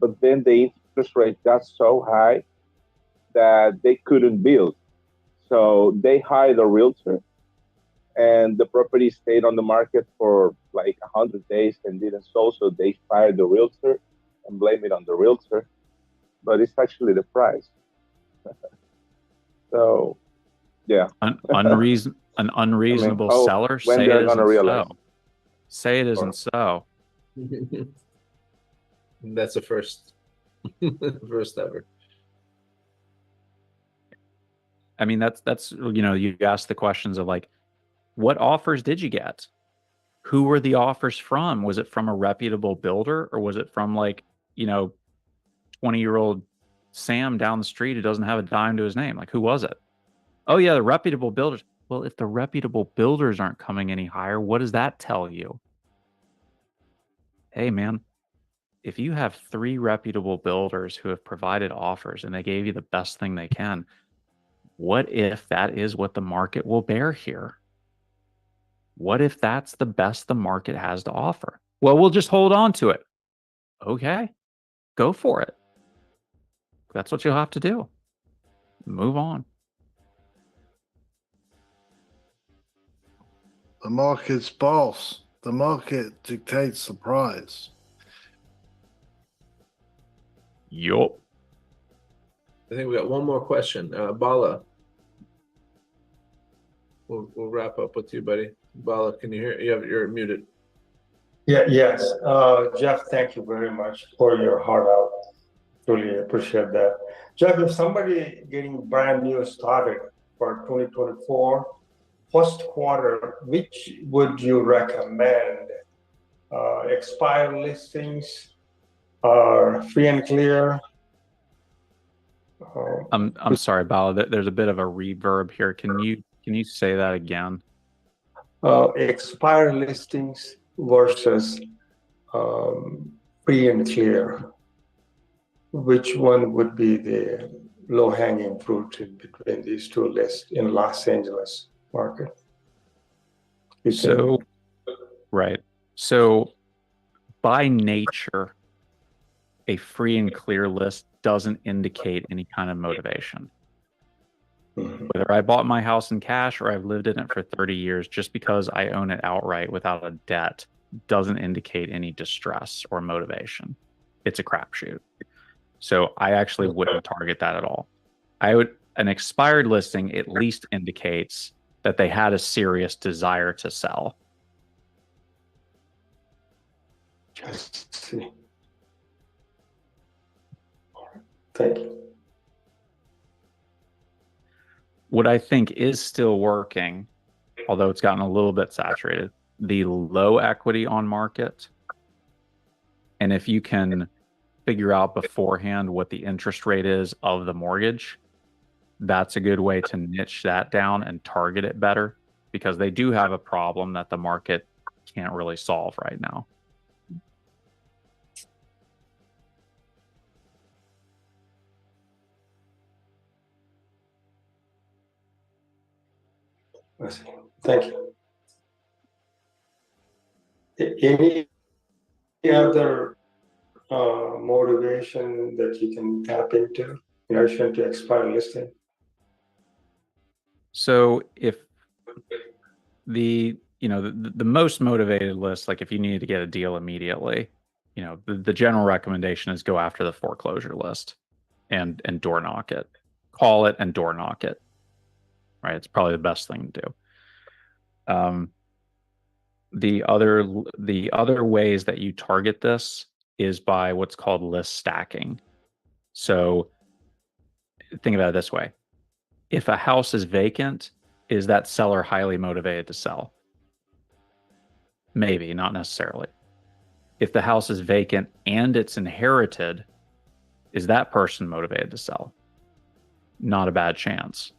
S8: but then the interest rate got so high that they couldn't build. So they hired a realtor, and the property stayed on the market for like 100 days and didn't sell. So they fired the realtor and blame it on the realtor, but it's actually the price. So, yeah.
S7: An unreasonable seller.
S8: When
S7: Say
S8: they're
S7: it
S8: gonna
S7: isn't
S8: realize.
S7: so. Say it isn't so.
S1: That's a first. First ever.
S7: I mean, that's you ask the questions of like, what offers did you get? Who were the offers from? Was it from a reputable builder, or was it from like 20-year-old Sam down the street who doesn't have a dime to his name? Like, who was it? Oh yeah, the reputable builders. Well, if the reputable builders aren't coming any higher, what does that tell you? Hey man, if you have 3 reputable builders who have provided offers and they gave you the best thing they can, what if that is what the market will bear here? What if that's the best the market has to offer? Well, we'll just hold on to it. Okay, go for it. That's what you'll have to do. Move on.
S4: The market's boss. The market dictates the price.
S7: Yup.
S1: I think we got one more question. Bala. We'll wrap up with you, buddy. Bala, can you hear? You're muted.
S12: Yes. Jeff, thank you very much for your heart out. Truly appreciate that. Jeff, if somebody getting brand new started for 2024, first quarter, which would you recommend? Expired listings or free and clear?
S7: I'm sorry, Bala. There's a bit of a reverb here. Can you say that again?
S12: Expired listings versus free and clear. Which one would be the low-hanging fruit in between these two lists in Los Angeles market?
S7: Right. So by nature, a free and clear list doesn't indicate any kind of motivation. Whether I bought my house in cash or I've lived in it for 30 years, just because I own it outright without a debt doesn't indicate any distress or motivation. It's a crapshoot. So I actually wouldn't target that at all. An expired listing at least indicates that they had a serious desire to sell.
S12: Just see. Thank you.
S7: What I think is still working although it's gotten a little bit saturated, the low equity on market. And if you can figure out beforehand what the interest rate is of the mortgage, that's a good way to niche that down and target it better, because they do have a problem that the market can't really solve right now.
S12: I see. Thank you. Any other motivation that you can tap into in addition to expire listing?
S7: So if the most motivated list, like if you needed to get a deal immediately, the general recommendation is go after the foreclosure list and door knock it, call it and door knock it. Right, it's probably the best thing to do. The other ways that you target this is by what's called list stacking. So think about it this way: if a house is vacant, is that seller highly motivated to sell? Maybe, not necessarily. If the house is vacant and it's inherited, is that person motivated to sell? Not a bad chance.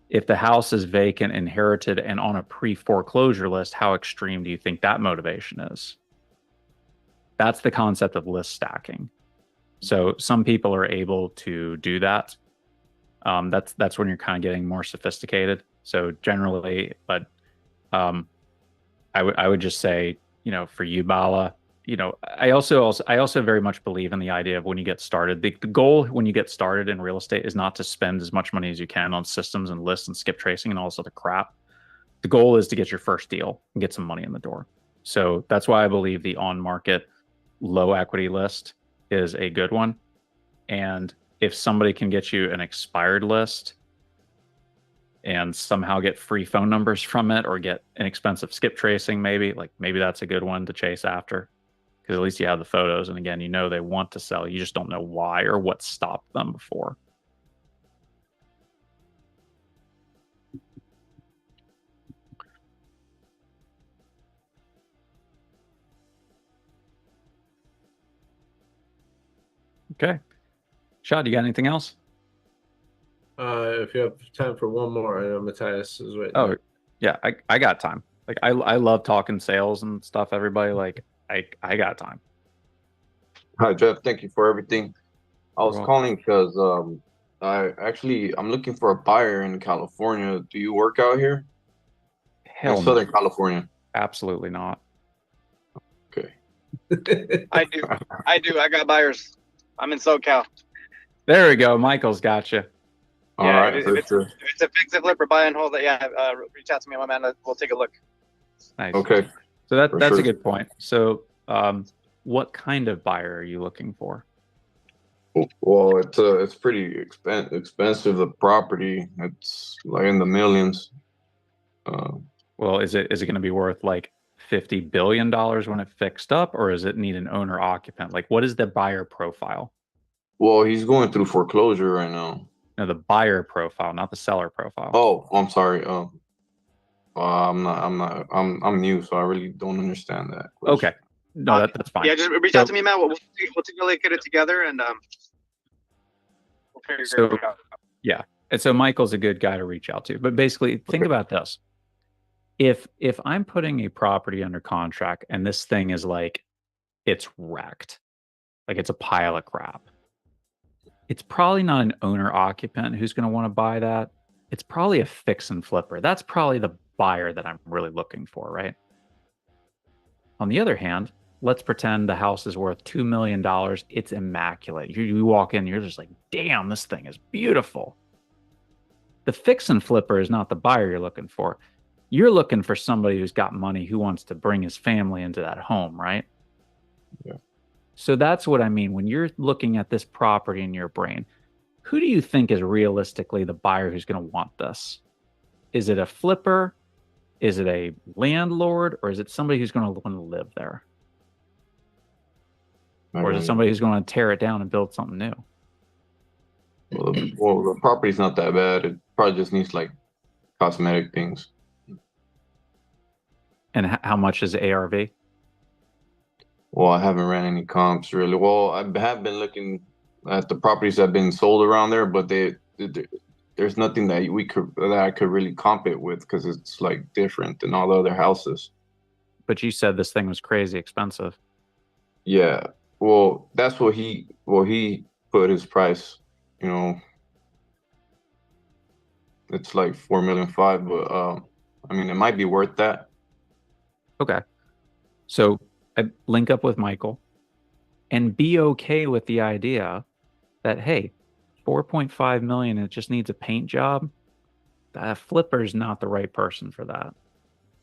S7: If the house is vacant, inherited, and on a pre-foreclosure list, how extreme do you think that motivation is? That's the concept of list stacking. So some people are able to do that. That's when you're kind of getting more sophisticated. So generally, but I would just say, for you, Bala, I also very much believe in the idea of when you get started, the goal when you get started in real estate is not to spend as much money as you can on systems and lists and skip tracing and all this other crap. The goal is to get your first deal and get some money in the door. So that's why I believe the on-market low equity list is a good one. And if somebody can get you an expired list and somehow get free phone numbers from it or get inexpensive skip tracing, maybe that's a good one to chase after. Because at least you have the photos, and again, they want to sell. You just don't know why or what stopped them before. Okay. Shad, you got anything else?
S1: If you have time for one more, I know Matthias is waiting.
S7: Oh, yeah, I got time. Like I love talking sales and stuff, everybody. Like I got time.
S13: Hi, Jeff. Thank you for everything. I was calling because I'm looking for a buyer in California. Do you work out here?
S7: Hell
S13: in
S7: no.
S13: Southern California.
S7: Absolutely not.
S13: Okay.
S11: I do. I got buyers. I'm in SoCal.
S7: There we go. Michael's got you.
S13: All right.
S11: If it's a fix and flip or buy and hold, reach out to me, my man. We'll take a look.
S7: Nice.
S13: Okay.
S7: So that's
S13: sure.
S7: a good point. So, what kind of buyer are you looking for?
S13: Well, it's pretty expensive. The property, it's like in the millions.
S7: Well, is it going to be worth like $50 billion when it fixed up, or does it need an owner occupant? Like, what is the buyer profile?
S13: Well, he's going through foreclosure right now.
S7: No, the buyer profile, not the seller profile.
S13: Oh, I'm sorry. I'm new, so I really don't understand that question.
S7: Okay. No, that's fine.
S11: Yeah, just reach out to me, man. We'll get it together and we'll figure it out.
S7: Yeah. And so Michael's a good guy to reach out to. But basically, think about this. If I'm putting a property under contract and this thing is like, it's wrecked, like it's a pile of crap, it's probably not an owner occupant who's going to want to buy that. It's probably a fix and flipper. That's probably the buyer that I'm really looking for, right? On the other hand, let's pretend the house is worth $2 million. It's immaculate. You walk in, you're just like, damn, this thing is beautiful. The fix and flipper is not the buyer you're looking for. You're looking for somebody who's got money who wants to bring his family into that home, right?
S13: Yeah.
S7: So that's what I mean. When you're looking at this property in your brain, who do you think is realistically the buyer who's going to want this? Is it a flipper? Is it a landlord? Or is it somebody who's going to want to live there? Or is it somebody who's going to tear it down and build something new?
S13: Well, the property's not that bad. It probably just needs like cosmetic things.
S7: And how much is ARV?
S13: Well, I haven't ran any comps really. Well, I have been looking at the properties that have been sold around there, but there's nothing that I could really comp it with because it's like different than all the other houses.
S7: But you said this thing was crazy expensive.
S13: Yeah. Well, that's what he put his price, you know. It's like 4.5 million, but I mean, it might be worth that.
S7: Okay. So I link up with Michael and be okay with the idea that, hey, 4.5 million, it just needs a paint job. That flipper's not the right person for that.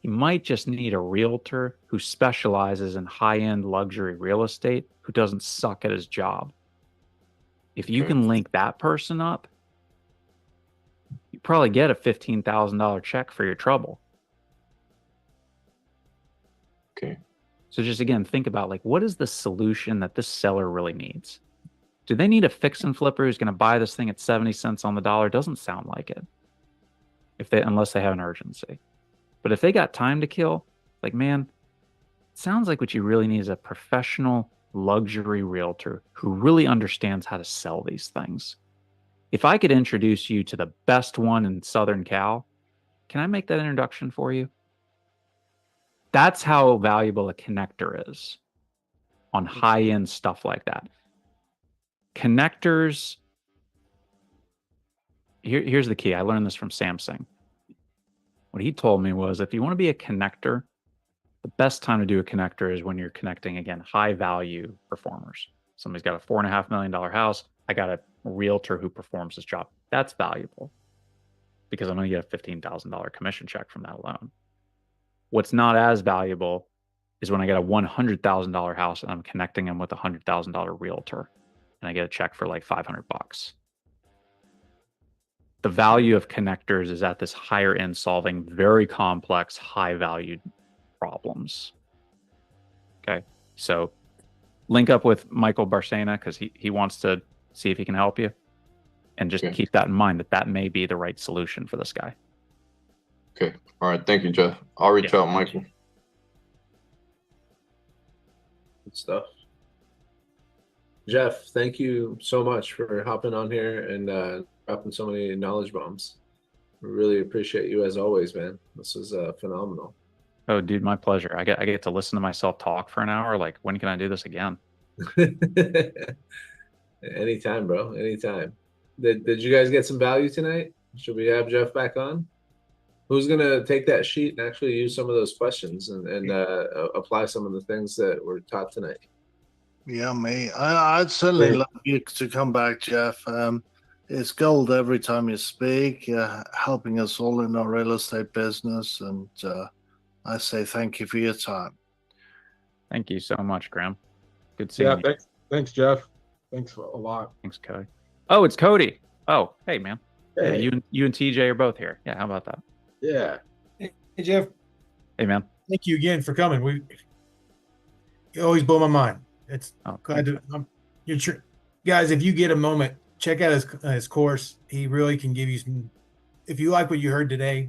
S7: You might just need a realtor who specializes in high-end luxury real estate who doesn't suck at his job. If you can link that person up, you probably get a $15,000 check for your trouble.
S13: Okay.
S7: So just again, think about like, what is the solution that this seller really needs? Do they need a fix and flipper who's going to buy this thing at 70 cents on the dollar? Doesn't sound like it. Unless they have an urgency. But if they got time to kill, like, man, it sounds like what you really need is a professional luxury realtor who really understands how to sell these things. If I could introduce you to the best one in Southern Cal, can I make that introduction for you? That's how valuable a connector is on high-end stuff like that. Connectors, here's the key. I learned this from Samsung. What he told me was, if you want to be a connector, the best time to do a connector is when you're connecting, again, high-value performers. Somebody's got a $4.5 million house. I got a realtor who performs this job. That's valuable because I'm going to get a $15,000 commission check from that alone. What's not as valuable is when I get a $100,000 house and I'm connecting them with a $100,000 realtor and I get a check for like $500. The value of connectors is at this higher end, solving very complex, high valued problems. Okay. So link up with Michael Barcena because he wants to see if he can help you. And just keep that in mind that may be the right solution for this guy.
S13: Okay. All right. Thank you, Jeff. I'll reach out, Michael.
S1: Good stuff. Jeff, thank you so much for hopping on here and dropping so many knowledge bombs. We really appreciate you as always, man. This was phenomenal.
S7: Oh, dude, my pleasure. I get to listen to myself talk for an hour. Like, when can I do this again?
S1: Anytime, bro. Anytime. Did you guys get some value tonight? Should we have Jeff back on? Who's gonna take that sheet and actually use some of those questions and apply some of the things that were taught tonight?
S4: Yeah, me. I'd certainly love you to come back, Jeff. It's gold every time you speak, helping us all in our real estate business. And I say thank you for your time.
S7: Thank you so much, Graham. Good seeing you.
S5: Thanks, Jeff. Thanks a lot.
S7: Thanks, Cody. Oh, it's Cody. Oh, hey, man.
S6: Hey.
S7: Yeah, you and TJ are both here. Yeah, how about that?
S6: Yeah.
S3: Hey, Jeff.
S7: Hey, man.
S3: Thank you again for coming. You always blow my mind. It's glad to. Guys, if you get a moment, check out his course. He really can give you some. If you like what you heard today,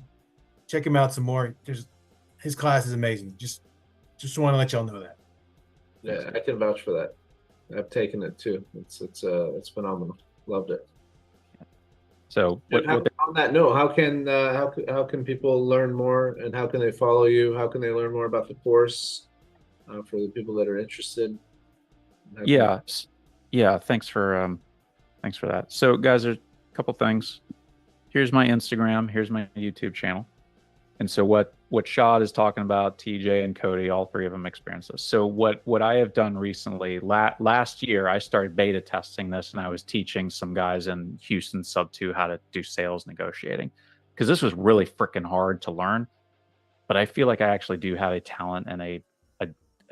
S3: check him out some more. His class is amazing. Just want to let y'all know that.
S1: Yeah, I can vouch for that. I've taken it too. It's phenomenal. Loved it.
S7: So
S1: on that note, how can people learn more, and how can they follow you? How can they learn more about the course for the people that are interested?
S7: Yeah. Thanks for that. So, guys, there's a couple things. Here's my Instagram. Here's my YouTube channel. And so what Shad is talking about, TJ and Cody, all three of them experience this. So what I have done recently, last year, I started beta testing this, and I was teaching some guys in Houston Sub 2 how to do sales negotiating, because this was really freaking hard to learn. But I feel like I actually do have a talent and a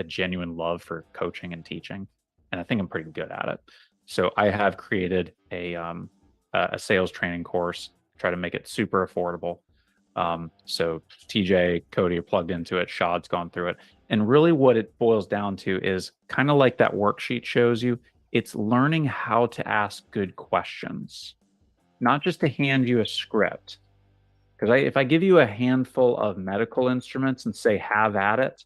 S7: genuine love for coaching and teaching, and I think I'm pretty good at it. So I have created a sales training course, try to make it super affordable. So TJ, Cody are plugged into it. Shad's gone through it. And really what it boils down to is kind of like that worksheet shows you, it's learning how to ask good questions, not just to hand you a script. Because if I give you a handful of medical instruments and say, have at it,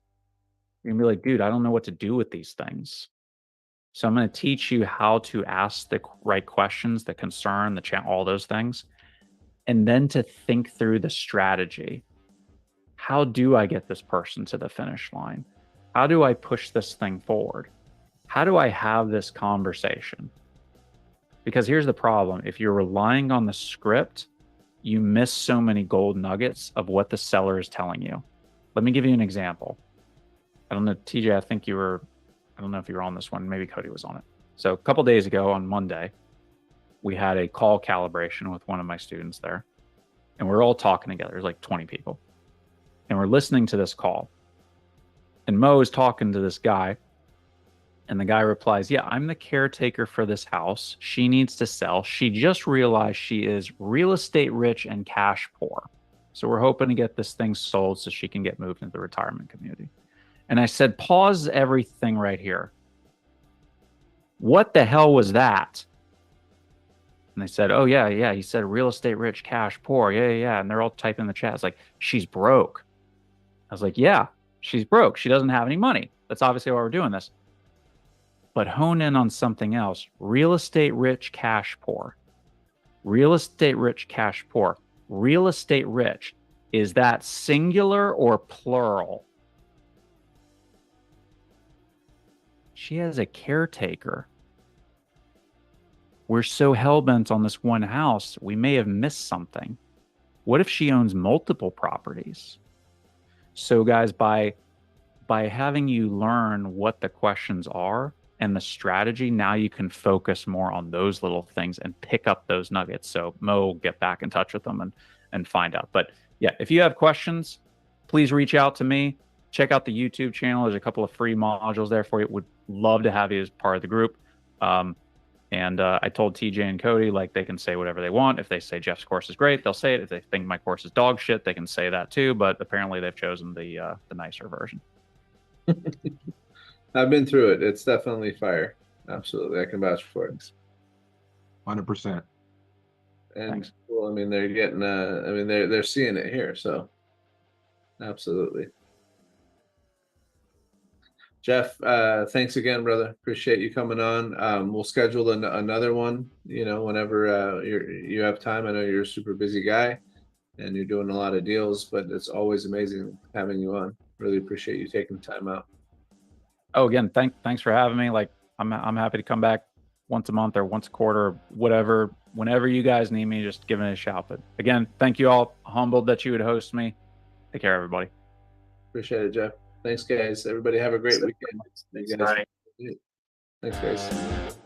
S7: you're gonna be like, dude, I don't know what to do with these things. So I'm going to teach you how to ask the right questions, the concern, the chat, all those things, and then to think through the strategy. How do I get this person to the finish line? How do I push this thing forward? How do I have this conversation? Because here's the problem. If you're relying on the script, you miss so many gold nuggets of what the seller is telling you. Let me give you an example. I don't know, TJ, I don't know if you were on this one. Maybe Cody was on it. So a couple days ago on Monday, we had a call calibration with one of my students there. And we're all talking together. There's like 20 people. And we're listening to this call. And Mo is talking to this guy. And the guy replies, yeah, I'm the caretaker for this house. She needs to sell. She just realized she is real estate rich and cash poor. So we're hoping to get this thing sold so she can get moved into the retirement community. And I said, pause everything right here. What the hell was that? And they said, oh, yeah. He said real estate rich, cash poor. Yeah. And they're all typing in the chat. It's like, she's broke. I was like, yeah, she's broke. She doesn't have any money. That's obviously why we're doing this. But hone in on something else. Real estate rich, cash poor. Real estate rich, cash poor. Real estate rich. Is that singular or plural? She has a caretaker. We're so hell-bent on this one house, we may have missed something. What if she owns multiple properties? So guys, by having you learn what the questions are and the strategy, now you can focus more on those little things and pick up those nuggets. So Mo will get back in touch with them and find out. But yeah, if you have questions, please reach out to me. Check out the YouTube channel. There's a couple of free modules there for you. Would love to have you as part of the group. And I told TJ and Cody, like, they can say whatever they want. If they say Jeff's course is great, they'll say it. If they think my course is dog shit, they can say that too. But apparently they've chosen the nicer version.
S1: I've been through it. It's definitely fire. Absolutely. I can vouch for it.
S14: 100%.
S1: And
S7: Thanks.
S1: well, I mean, they're getting, they're seeing it here. So absolutely. Jeff, thanks again, brother. Appreciate you coming on. We'll schedule another one, whenever you have time. I know you're a super busy guy and you're doing a lot of deals, but it's always amazing having you on. Really appreciate you taking time out.
S7: Oh, again, thanks for having me. Like, I'm happy to come back once a month or once a quarter, or whatever, whenever you guys need me, just give me a shout. But again, thank you all. Humbled that you would host me. Take care, everybody.
S1: Appreciate it, Jeff. Thanks, guys. Everybody have a great weekend. You guys. Thanks, guys.